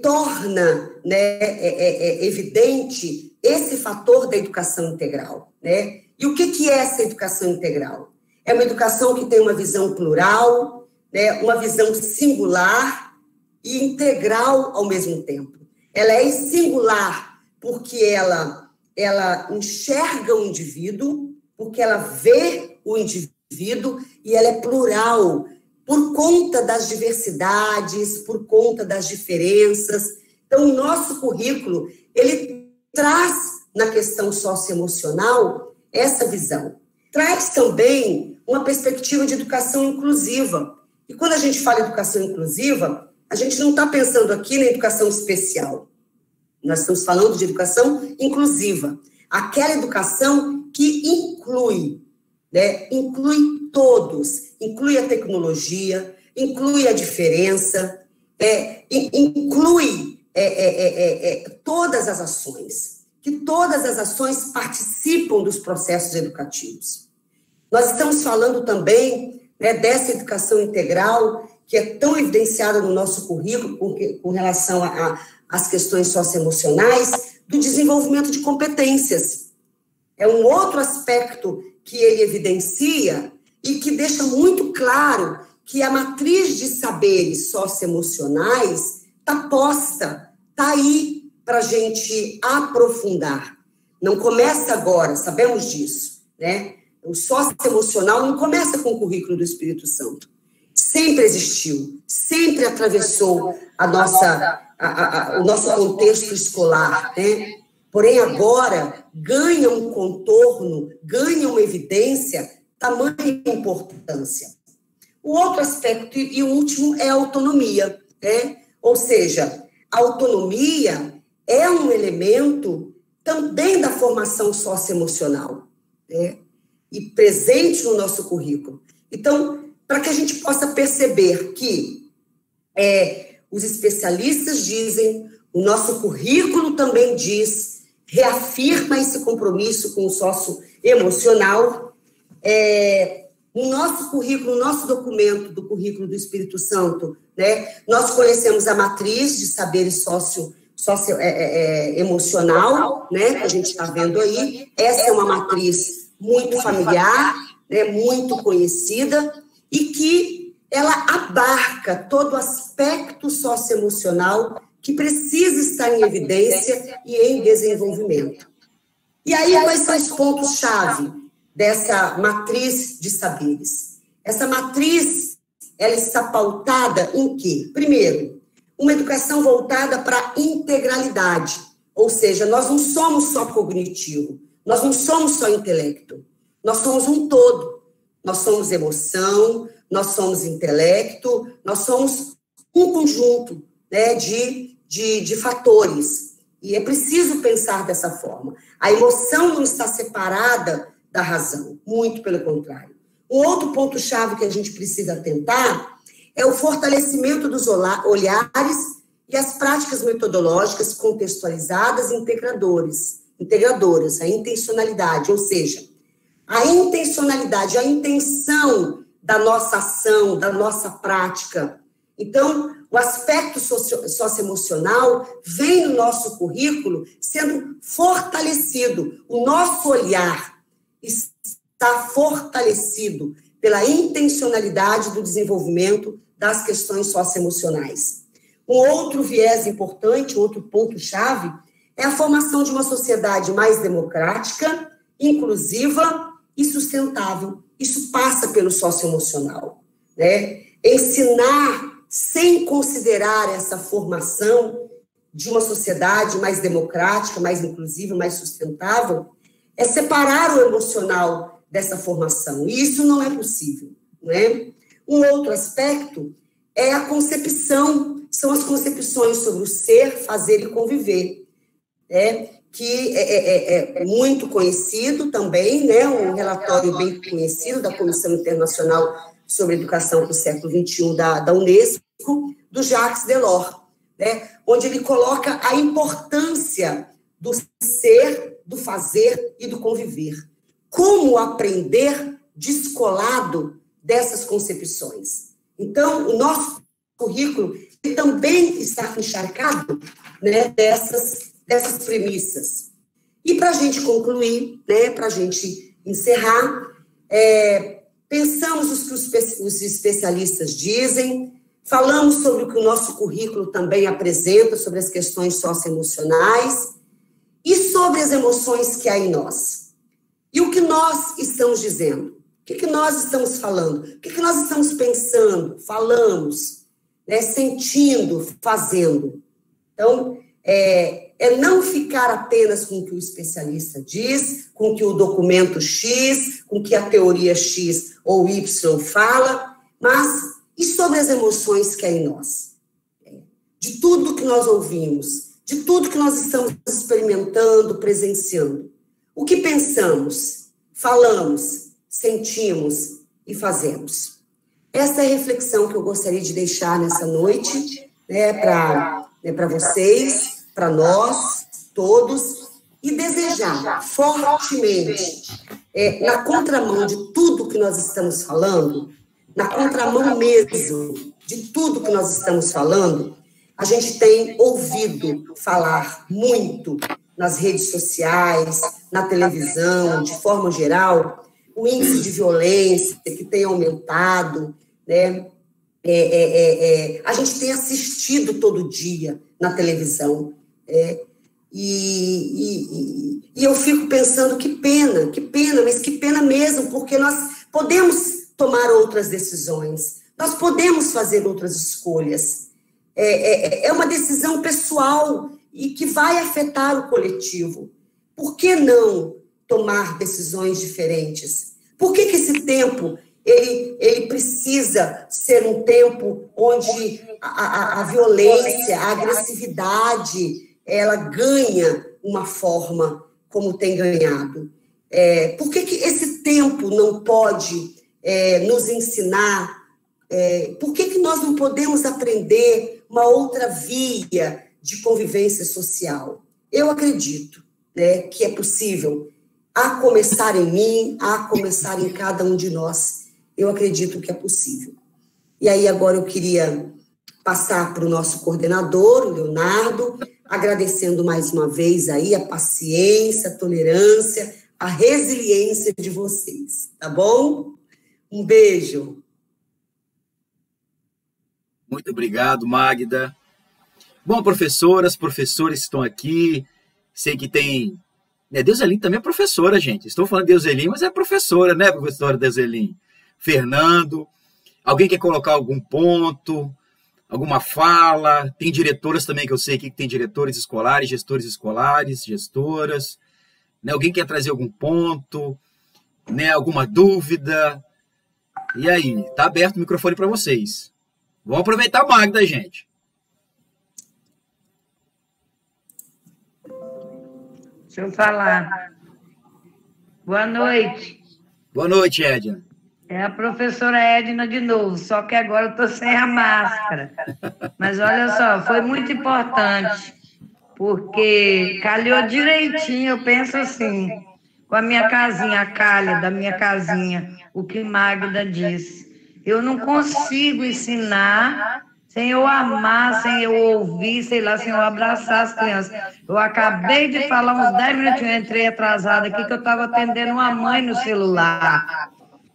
torna, né, evidente esse fator da educação integral, né? E o que é essa educação integral? É uma educação que tem uma visão plural, né, uma visão singular e integral ao mesmo tempo. Ela é singular porque ela enxerga o indivíduo, porque ela vê o indivíduo, e ela é plural por conta das diversidades, por conta das diferenças. Então, o nosso currículo, ele traz na questão socioemocional essa visão. Traz também uma perspectiva de educação inclusiva. E quando a gente fala em educação inclusiva, a gente não está pensando aqui na educação especial. Nós estamos falando de educação inclusiva. Aquela educação que inclui, né? Inclui todos. Inclui a tecnologia, inclui a diferença, inclui todas as ações. Que todas as ações participam dos processos educativos. Nós estamos falando também, né, dessa educação integral, que é tão evidenciada no nosso currículo com relação às questões socioemocionais, do desenvolvimento de competências. É um outro aspecto que ele evidencia e que deixa muito claro que a matriz de saberes socioemocionais está posta, está aí para a gente aprofundar. Não começa agora, sabemos disso, né? O socioemocional não começa com o currículo do Espírito Santo. Sempre existiu, sempre atravessou o nosso contexto escolar, né? Porém, agora ganha um contorno, ganha uma evidência, tamanha importância. O outro aspecto, e o último, é a autonomia, né? Ou seja, a autonomia é um elemento também da formação socioemocional, né? E presente no nosso currículo. Então, para que a gente possa perceber que os especialistas dizem, o nosso currículo também diz, reafirma esse compromisso com o socioemocional. No nosso currículo, no nosso documento do currículo do Espírito Santo, né, nós conhecemos a matriz de saberes socioemocional, né, que a gente está vendo aí. Essa é uma matriz muito familiar, né, muito conhecida, e que ela abarca todo o aspecto socioemocional que precisa estar em evidência e em desenvolvimento. E aí, quais são os pontos-chave dessa matriz de saberes? Essa matriz, ela está pautada em quê? Primeiro, uma educação voltada para a integralidade, ou seja, nós não somos só cognitivo, nós não somos só intelecto, nós somos um todo. Nós somos emoção, nós somos intelecto, nós somos um conjunto, né, de fatores. E é preciso pensar dessa forma. A emoção não está separada da razão, muito pelo contrário. Um outro ponto-chave que a gente precisa atentar é o fortalecimento dos olhares e as práticas metodológicas contextualizadas e integradoras, a intencionalidade, ou seja, a intencionalidade, a intenção da nossa ação, da nossa prática. Então, o aspecto socioemocional vem no nosso currículo sendo fortalecido. O nosso olhar está fortalecido pela intencionalidade do desenvolvimento das questões socioemocionais. Um outro viés importante, outro ponto-chave, é a formação de uma sociedade mais democrática, inclusiva e sustentável. Isso passa pelo socioemocional, né? Ensinar sem considerar essa formação de uma sociedade mais democrática, mais inclusiva, mais sustentável, é separar o emocional dessa formação. E isso não é possível, né? Um outro aspecto é a concepção, são as concepções sobre o ser, fazer e conviver, né? que é muito conhecido também, né, um relatório bem conhecido da Comissão Internacional sobre Educação do século XXI da Unesco, do Jacques Delors, né, onde ele coloca a importância do ser, do fazer e do conviver. Como aprender descolado dessas concepções. Então, o nosso currículo também está encharcado, né, dessas premissas. E para a gente concluir, né, para a gente encerrar, pensamos o que os especialistas dizem, falamos sobre o que o nosso currículo também apresenta, sobre as questões socioemocionais e sobre as emoções que há em nós. E o que nós estamos dizendo? O que nós estamos falando? O que nós estamos pensando, falamos, né, sentindo, fazendo? Então, não ficar apenas com o que o especialista diz, com o que o documento X, com o que a teoria X ou Y fala, mas e sobre as emoções que há em nós? De tudo que nós ouvimos, de tudo que nós estamos experimentando, presenciando. O que pensamos, falamos, sentimos e fazemos? Essa é a reflexão que eu gostaria de deixar nessa noite, né, para vocês, para nós, todos, e desejar fortemente, na contramão de tudo que nós estamos falando, na contramão mesmo de tudo que nós estamos falando, a gente tem ouvido falar muito nas redes sociais, na televisão, de forma geral, o índice de violência que tem aumentado, né? A gente tem assistido todo dia na televisão, e eu fico pensando que pena, mas que pena mesmo, porque nós podemos tomar outras decisões, nós podemos fazer outras escolhas. É uma decisão pessoal e que vai afetar o coletivo. Por que não tomar decisões diferentes? Por que esse tempo ele precisa ser um tempo onde a violência, a agressividade, ela ganha uma forma como tem ganhado? Por que esse tempo não pode nos ensinar? Por que nós não podemos aprender uma outra via de convivência social? Eu acredito, né, que é possível, a começar em mim, a começar em cada um de nós. Eu acredito que é possível. E aí agora eu queria passar para o nosso coordenador, o Leonardo, agradecendo mais uma vez aí a paciência, a tolerância, a resiliência de vocês, tá bom? Um beijo. Muito obrigado, Magda. Bom, professoras, professores estão aqui. Sei que tem... Deuseline também é professora, gente. Estou falando de Deuseline, mas é professora, né, professora Deuseline? Fernando, alguém quer colocar algum ponto, alguma fala? Tem diretoras também, que eu sei que tem diretores escolares, gestores escolares, gestoras. Né? Alguém quer trazer algum ponto, né? Alguma dúvida? E aí, está aberto o microfone para vocês. Vamos aproveitar a Magda, gente. Deixa eu falar. Boa noite. Boa noite, Edna. É a professora Edna de novo, só que agora eu estou sem a máscara. Mas olha só, foi muito importante, porque calhou direitinho, eu penso assim, com a minha casinha, a calha da minha casinha, o que Magda disse. Eu não consigo ensinar sem eu amar, sem eu ouvir, sei lá, sem eu abraçar as crianças. Eu acabei de falar uns 10 minutinhos, eu entrei atrasada aqui, que eu estava atendendo uma mãe no celular.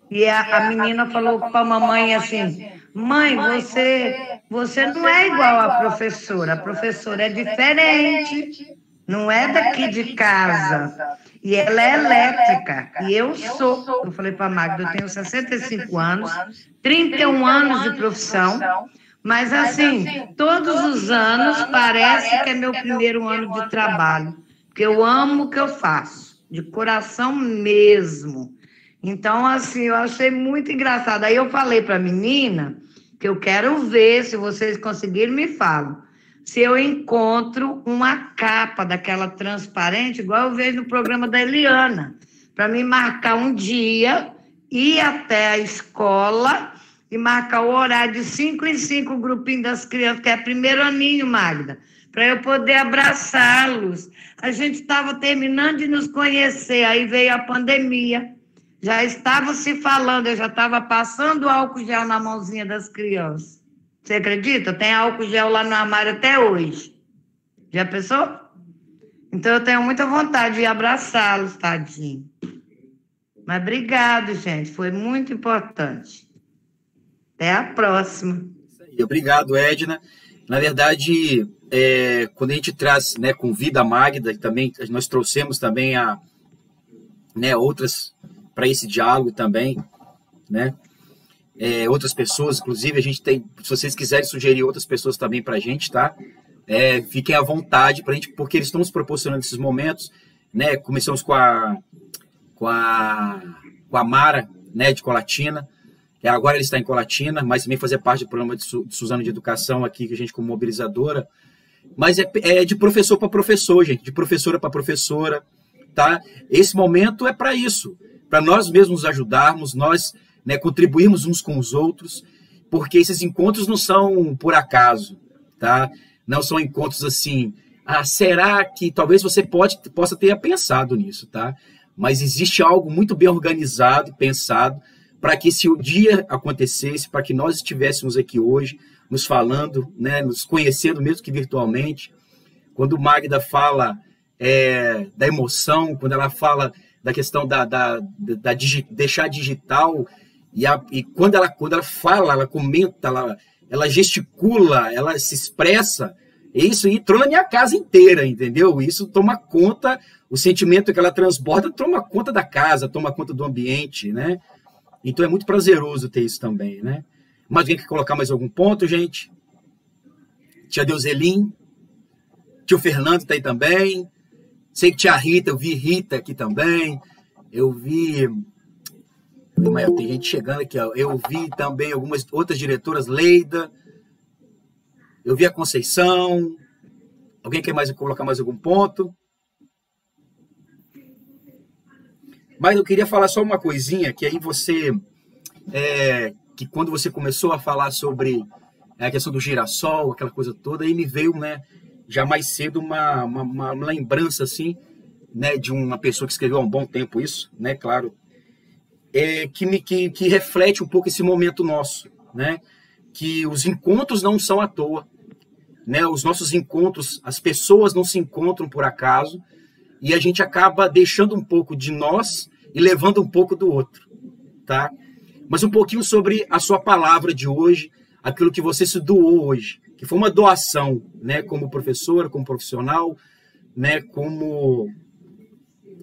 E a menina falou para a mamãe assim, mãe, você não é igual à professora, a professora é diferente, não é daqui de casa. E ela é elétrica, e eu sou. Eu falei para a Magda, eu tenho 65 anos, 31 anos de profissão, mas assim, todos os anos parece que é meu primeiro ano de trabalho, porque eu amo o que eu faço, de coração mesmo. Então, assim, eu achei muito engraçado. Aí eu falei para a menina que eu quero ver, se vocês conseguirem, me falam. se eu encontro uma capa daquela transparente, igual eu vejo no programa da Eliana, para me marcar um dia, ir até a escola e marcar o horário de 5 em 5, o grupinho das crianças, que é primeiro aninho, Magda, para eu poder abraçá-los. A gente estava terminando de nos conhecer, aí veio a pandemia, já estava se falando, eu já estava passando álcool gel na mãozinha das crianças. Você acredita? Tem álcool gel lá no armário até hoje. Já pensou? Então eu tenho muita vontade de abraçá-los, tadinho. Mas obrigado, gente, foi muito importante. Até a próxima. Obrigado, Edna. Na verdade, quando a gente traz, né, convida a Magda, também nós trouxemos também outras para esse diálogo também, né? Outras pessoas, inclusive a gente tem, se vocês quiserem sugerir outras pessoas também para a gente, tá? Fiquem à vontade para a gente, porque eles estão nos proporcionando esses momentos, né? Começamos com a Mara, né, de Colatina. Agora ele está em Colatina, mas também fazer parte do programa de Suzano de Educação aqui, que a gente como mobilizadora. Mas é de professor para professor, gente, de professora para professora, tá? Esse momento é para isso, para nós mesmos nos ajudarmos, nós, né, contribuirmos uns com os outros, porque esses encontros não são por acaso, tá? Não são encontros assim, será que talvez você possa ter pensado nisso, tá? Mas existe algo muito bem organizado, pensado, para que se o dia acontecesse, para que nós estivéssemos aqui hoje, nos falando, né, nos conhecendo mesmo que virtualmente. Quando Magda fala da emoção, quando ela fala da questão deixar digital, e quando ela fala, ela comenta, ela gesticula, ela se expressa, isso entrou na minha casa inteira, entendeu? Isso toma conta, o sentimento que ela transborda toma conta da casa, toma conta do ambiente, né? Então é muito prazeroso ter isso também, né? Mas alguém quer colocar mais algum ponto, gente? Tia Deuselim, tio Fernando está aí também. Sei que tia Rita, eu vi Rita aqui também. Eu vi... Tem gente chegando aqui, ó. Eu vi também algumas outras diretoras, Leida. Eu vi a Conceição. Alguém quer colocar mais algum ponto? Mas eu queria falar só uma coisinha, que aí você... que quando você começou a falar sobre a questão do girassol, aquela coisa toda, aí me veio, né, já mais cedo uma lembrança, assim, né, de uma pessoa que escreveu há um bom tempo isso, né, claro, que reflete um pouco esse momento nosso, né, que os encontros não são à toa, né, os nossos encontros, as pessoas não se encontram por acaso, e a gente acaba deixando um pouco de nós e levando um pouco do outro, tá? Mas um pouquinho sobre a sua palavra de hoje, aquilo que você se doou hoje, que foi uma doação, né, como professora, como profissional, né, como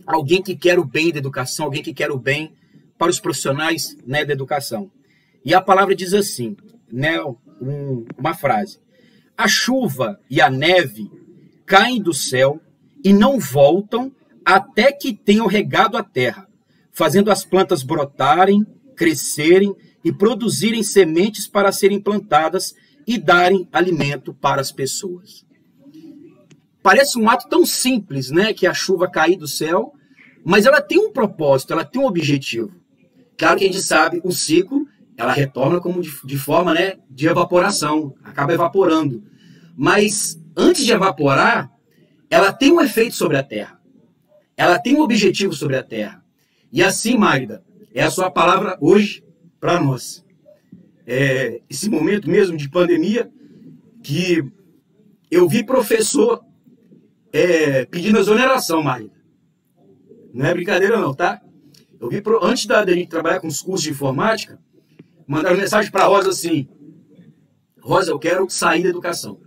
alguém que quer o bem da educação, alguém que quer o bem para os profissionais, né, da educação. E a palavra diz assim, né, uma frase: a chuva e a neve caem do céu e não voltam até que tenham regado a terra, fazendo as plantas brotarem, crescerem e produzirem sementes para serem plantadas e darem alimento para as pessoas. Parece um ato tão simples, né, que a chuva cair do céu, mas ela tem um propósito, ela tem um objetivo. Claro que a gente sabe, o ciclo, ela retorna como de forma, né, de evaporação, acaba evaporando. Mas antes de evaporar, ela tem um efeito sobre a Terra. Ela tem um objetivo sobre a Terra. E assim, Magda, é a sua palavra hoje para nós. Esse momento mesmo de pandemia, que eu vi professor pedindo exoneração, Magda. Não é brincadeira não, tá? Eu vi, antes da gente trabalhar com os cursos de informática, mandaram mensagem para a Rosa assim: Rosa, eu quero sair da educação.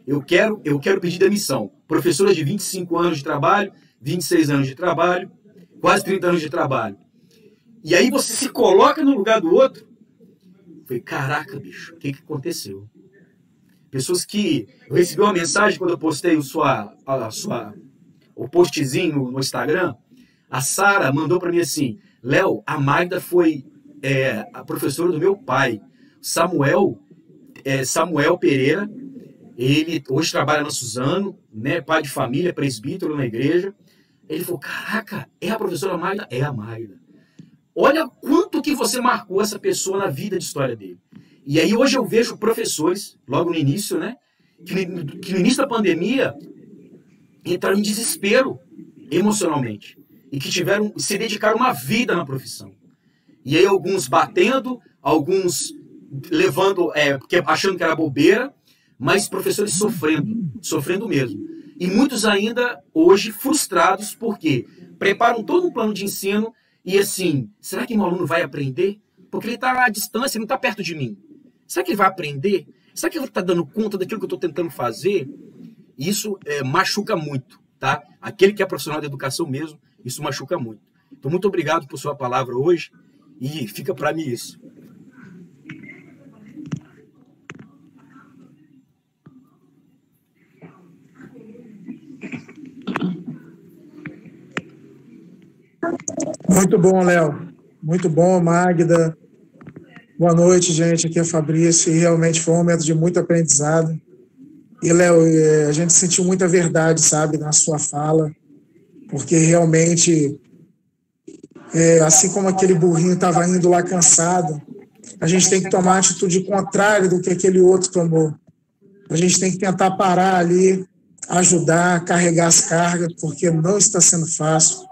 Eu quero pedir demissão. Professora de 25 anos de trabalho, 26 anos de trabalho, quase 30 anos de trabalho. E aí você se coloca no lugar do outro. Eu falei, caraca, bicho, o que aconteceu? Pessoas que... Eu recebi uma mensagem quando eu postei o postzinho no Instagram. A Sara mandou para mim assim: Léo, a Magda foi a professora do meu pai, Samuel Pereira, Ele hoje trabalha na Suzano, né, pai de família, presbítero na igreja. Ele falou, caraca, é a professora Magda? É a Magda. Olha quanto que você marcou essa pessoa na vida de história dele. E aí hoje eu vejo professores, logo no início, né, que no início da pandemia entraram em desespero emocionalmente e que se dedicaram uma vida na profissão. E aí alguns batendo, alguns levando, porque achando que era bobeira, mas professores sofrendo mesmo. E muitos ainda hoje frustrados porque preparam todo um plano de ensino e assim, será que meu aluno vai aprender? Porque ele está à distância, ele não está perto de mim. Será que ele vai aprender? Será que ele está dando conta daquilo que eu estou tentando fazer? Isso machuca muito, tá? Aquele que é profissional de educação mesmo, isso machuca muito. Então, muito obrigado por sua palavra hoje e fica para mim isso. Muito bom, Léo. Muito bom, Magda. Boa noite, gente. Aqui é Fabrício. E realmente foi um momento de muito aprendizado. E, Léo, a gente sentiu muita verdade, sabe, na sua fala, porque realmente, assim como aquele burrinho estava indo lá cansado, a gente tem que tomar a atitude contrária do que aquele outro tomou. A gente tem que tentar parar ali, ajudar, carregar as cargas, porque não está sendo fácil.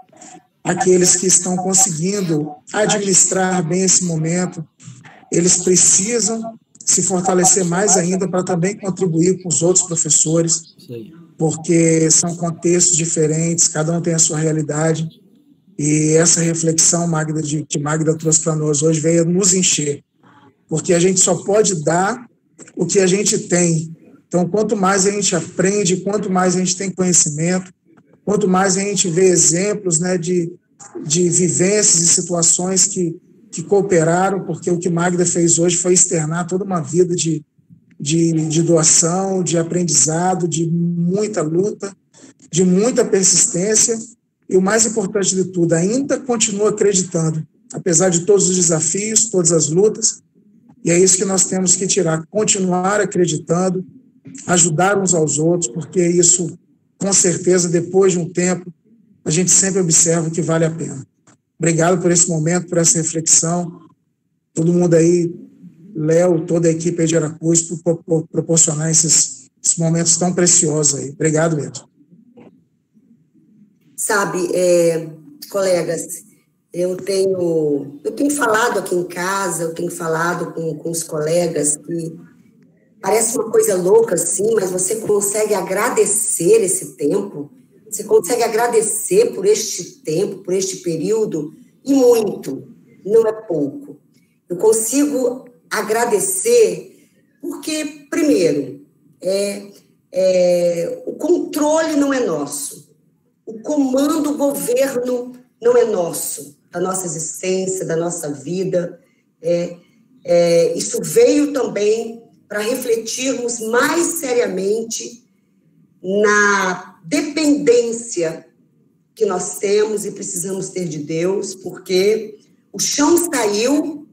Aqueles que estão conseguindo administrar bem esse momento, eles precisam se fortalecer mais ainda para também contribuir com os outros professores, porque são contextos diferentes, cada um tem a sua realidade, e essa reflexão, Magda, que Magda trouxe para nós hoje, veio nos encher, porque a gente só pode dar o que a gente tem. Então, quanto mais a gente aprende, quanto mais a gente tem conhecimento, quanto mais a gente vê exemplos, né, de vivências e situações que cooperaram, porque o que Magda fez hoje foi externar toda uma vida de doação, de aprendizado, de muita luta, de muita persistência, e o mais importante de tudo, ainda continua acreditando, apesar de todos os desafios, todas as lutas, e é isso que nós temos que tirar, continuar acreditando, ajudar uns aos outros, porque isso, com certeza, depois de um tempo, a gente sempre observa que vale a pena. Obrigado por esse momento, por essa reflexão. Todo mundo aí, Léo, toda a equipe aí de Aracruz, por proporcionar esses momentos tão preciosos aí. Obrigado mesmo. Sabe, colegas, eu tenho falado aqui em casa, eu tenho falado com os colegas que parece uma coisa louca, assim, mas você consegue agradecer esse tempo, você consegue agradecer por este tempo, por este período, e muito, não é pouco. Eu consigo agradecer porque, primeiro, o controle não é nosso, o comando, o governo não é nosso, da nossa existência, da nossa vida. Isso veio também para refletirmos mais seriamente na dependência que nós temos e precisamos ter de Deus, porque o chão saiu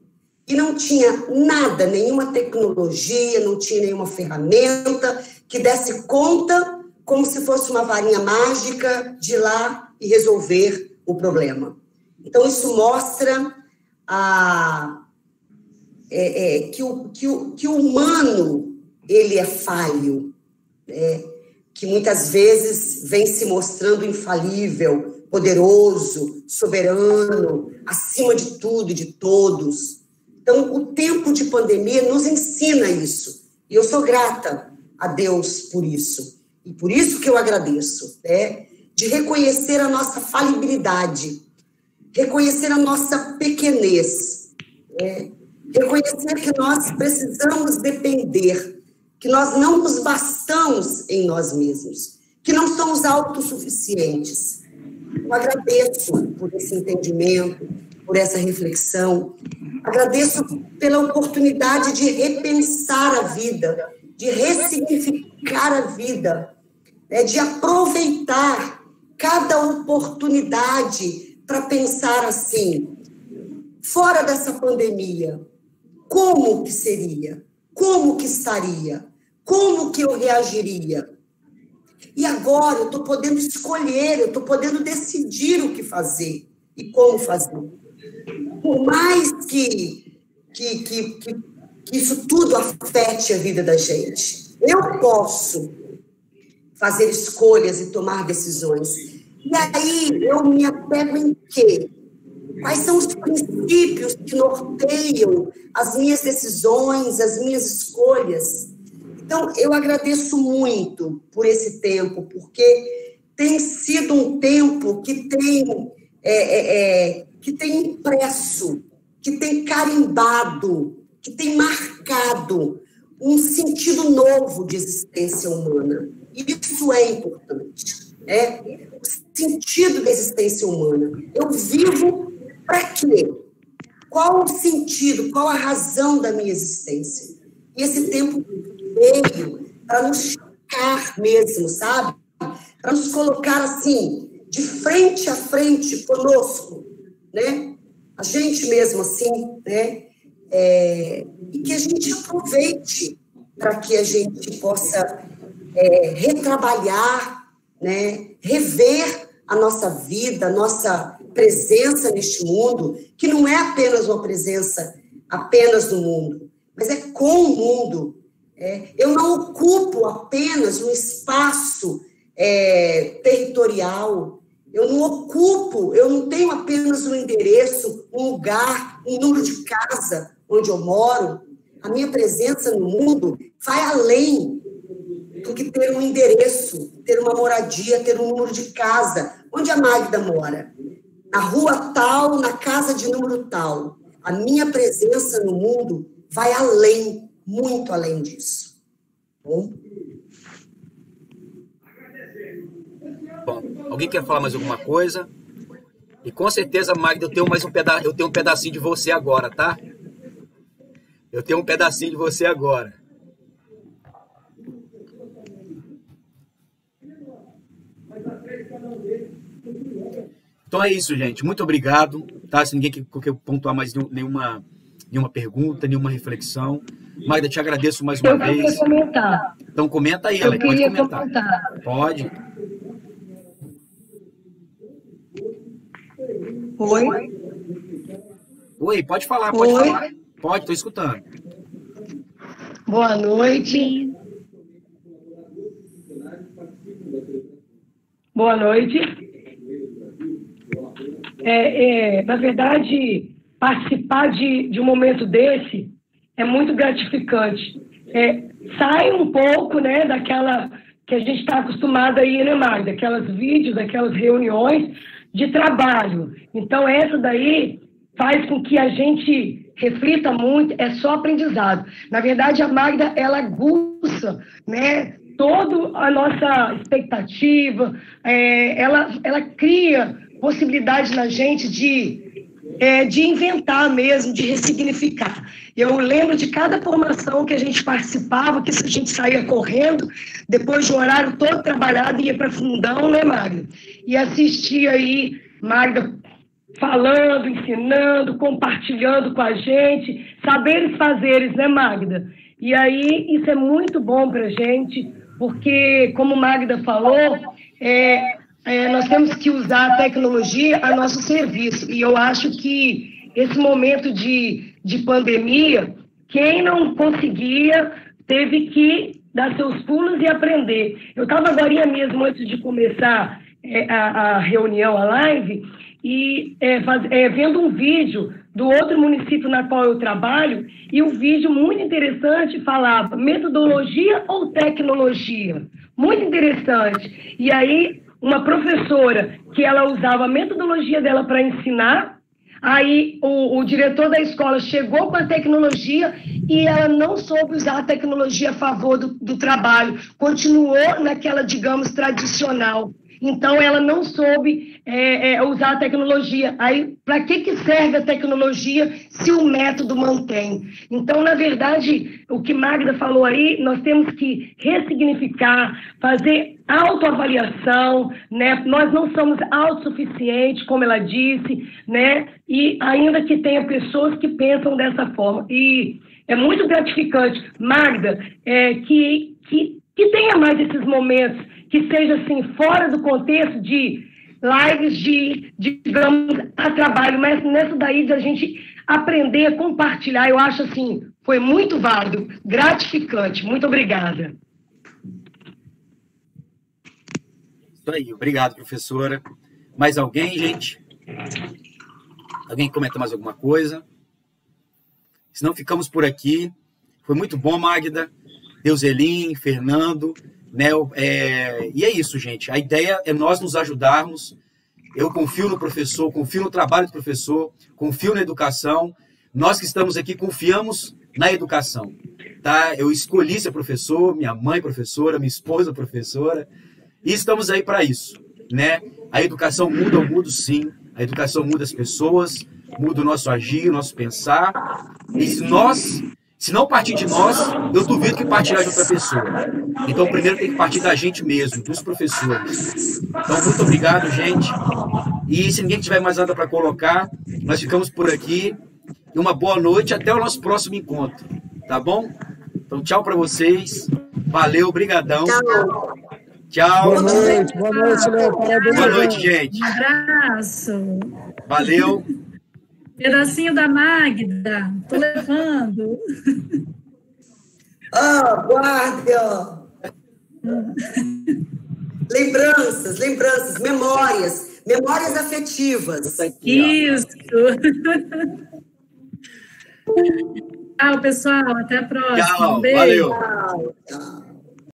e não tinha nada, nenhuma tecnologia, não tinha nenhuma ferramenta que desse conta, como se fosse uma varinha mágica, de ir lá e resolver o problema. Então, isso mostra que o humano, ele é falho, que muitas vezes vem se mostrando infalível, poderoso, soberano, acima de tudo e de todos. Então, o tempo de pandemia nos ensina isso. E eu sou grata a Deus por isso. E por isso que eu agradeço, de reconhecer a nossa falibilidade, reconhecer a nossa pequenez, reconhecer que nós precisamos depender, que nós não nos bastamos em nós mesmos, que não somos autossuficientes. Eu agradeço por esse entendimento, por essa reflexão, agradeço pela oportunidade de repensar a vida, de ressignificar a vida, de aproveitar cada oportunidade para pensar assim, fora dessa pandemia, como que seria? Como que estaria? como que eu reagiria? E agora eu estou podendo escolher, eu estou podendo decidir o que fazer e como fazer. Por mais que isso tudo afete a vida da gente, eu posso fazer escolhas e tomar decisões. E aí eu me apego em quê? Quais são os princípios que norteiam as minhas decisões, as minhas escolhas? Então, eu agradeço muito por esse tempo, porque tem sido um tempo que tem impresso, que tem carimbado, que tem marcado um sentido novo de existência humana. E isso é importante. O sentido da existência humana. Eu vivo para quê? Qual o sentido, qual a razão da minha existência? E esse tempo veio para nos chocar mesmo, sabe? Para nos colocar assim, de frente a frente conosco, né? A gente mesmo assim, né? E que a gente aproveite para que a gente possa retrabalhar, né? Rever a nossa vida, a nossa presença neste mundo, que não é apenas uma presença apenas no mundo, mas é com o mundo. Eu não ocupo apenas um espaço territorial, eu não tenho apenas um endereço, um lugar, um número de casa onde eu moro. A minha presença no mundo vai além do que ter um endereço, ter uma moradia, ter um número de casa. Onde a Magda mora? Na rua tal, na casa de número tal. A minha presença no mundo vai além, muito além disso. Bom, alguém quer falar mais alguma coisa? E com certeza, Magda, eu tenho um pedacinho de você agora, tá? Eu tenho um pedacinho de você agora. Então é isso, gente. Muito obrigado. Tá? Se ninguém quer pontuar mais nenhuma pergunta, nenhuma reflexão. Magda, te agradeço mais uma vez. Eu queria comentar. Então comenta aí, ela pode comentar. Pode. Oi, pode falar, pode falar. Pode, estou escutando. Boa noite. Boa noite. Na verdade, participar de um momento desse é muito gratificante. Sai um pouco, né, daquela que a gente está acostumado aí, né, Magda? Aquelas vídeos, aquelas reuniões de trabalho. Então, essa daí faz com que a gente reflita muito, é só aprendizado. Na verdade, a Magda, ela aguça, né, toda a nossa expectativa, ela cria possibilidade na gente de inventar mesmo, de ressignificar. Eu lembro de cada formação que a gente participava, que a gente saía correndo, depois de um horário todo trabalhado, ia para fundão, né, Magda? E assistia aí, Magda falando, ensinando, compartilhando com a gente, saberes fazeres, né, Magda? E aí, isso é muito bom para a gente, porque, como Magda falou, nós temos que usar a tecnologia a nosso serviço. E eu acho que esse momento de pandemia, quem não conseguia teve que dar seus pulos e aprender. Eu estava agora mesmo, antes de começar a reunião, a live, e vendo um vídeo do outro município na qual eu trabalho, e um vídeo muito interessante falava metodologia ou tecnologia? Muito interessante. E aí, uma professora que ela usava a metodologia dela para ensinar, aí o diretor da escola chegou com a tecnologia e ela não soube usar a tecnologia a favor do trabalho, continuou naquela, digamos, tradicional. Então, ela não soube usar a tecnologia. Aí, para que serve a tecnologia se o método mantém? Então, na verdade, o que Magda falou aí, nós temos que ressignificar, fazer autoavaliação, né? Nós não somos autossuficientes, como ela disse, né? E ainda que tenha pessoas que pensam dessa forma. E é muito gratificante, Magda, que tenha mais esses momentos, que seja assim, fora do contexto de lives digamos, a trabalho, mas nessa daí de a gente aprender a compartilhar, eu acho assim, foi muito válido, gratificante. Muito obrigada. Isso aí, obrigado, professora. Mais alguém, gente? Alguém comenta mais alguma coisa? Senão ficamos por aqui. Foi muito bom, Magda, Deuselin, Fernando, né? E é isso, gente. A ideia é nós nos ajudarmos. Eu confio no professor, confio no trabalho do professor, confio na educação. Nós que estamos aqui confiamos na educação. Tá? Eu escolhi ser professor, minha mãe professora, minha esposa professora, e estamos aí para isso, né? A educação muda, eu mudo sim. A educação muda as pessoas, muda o nosso agir, o nosso pensar. E se não partir de nós, eu duvido que partirá de outra pessoa. Então, primeiro tem que partir da gente mesmo, dos professores. Então, muito obrigado, gente. E se ninguém tiver mais nada para colocar, nós ficamos por aqui. E uma boa noite, até o nosso próximo encontro. Tá bom? Então, tchau para vocês. Valeu, brigadão. Tchau. Boa noite, Léo. Parabéns. Boa noite, gente. Um abraço. Valeu. Pedacinho da Magda. Tô levando. Guarda. Lembranças, memórias afetivas. Isso. Tchau, pessoal. Até a próxima. Tchau, beijo. valeu. Tchau.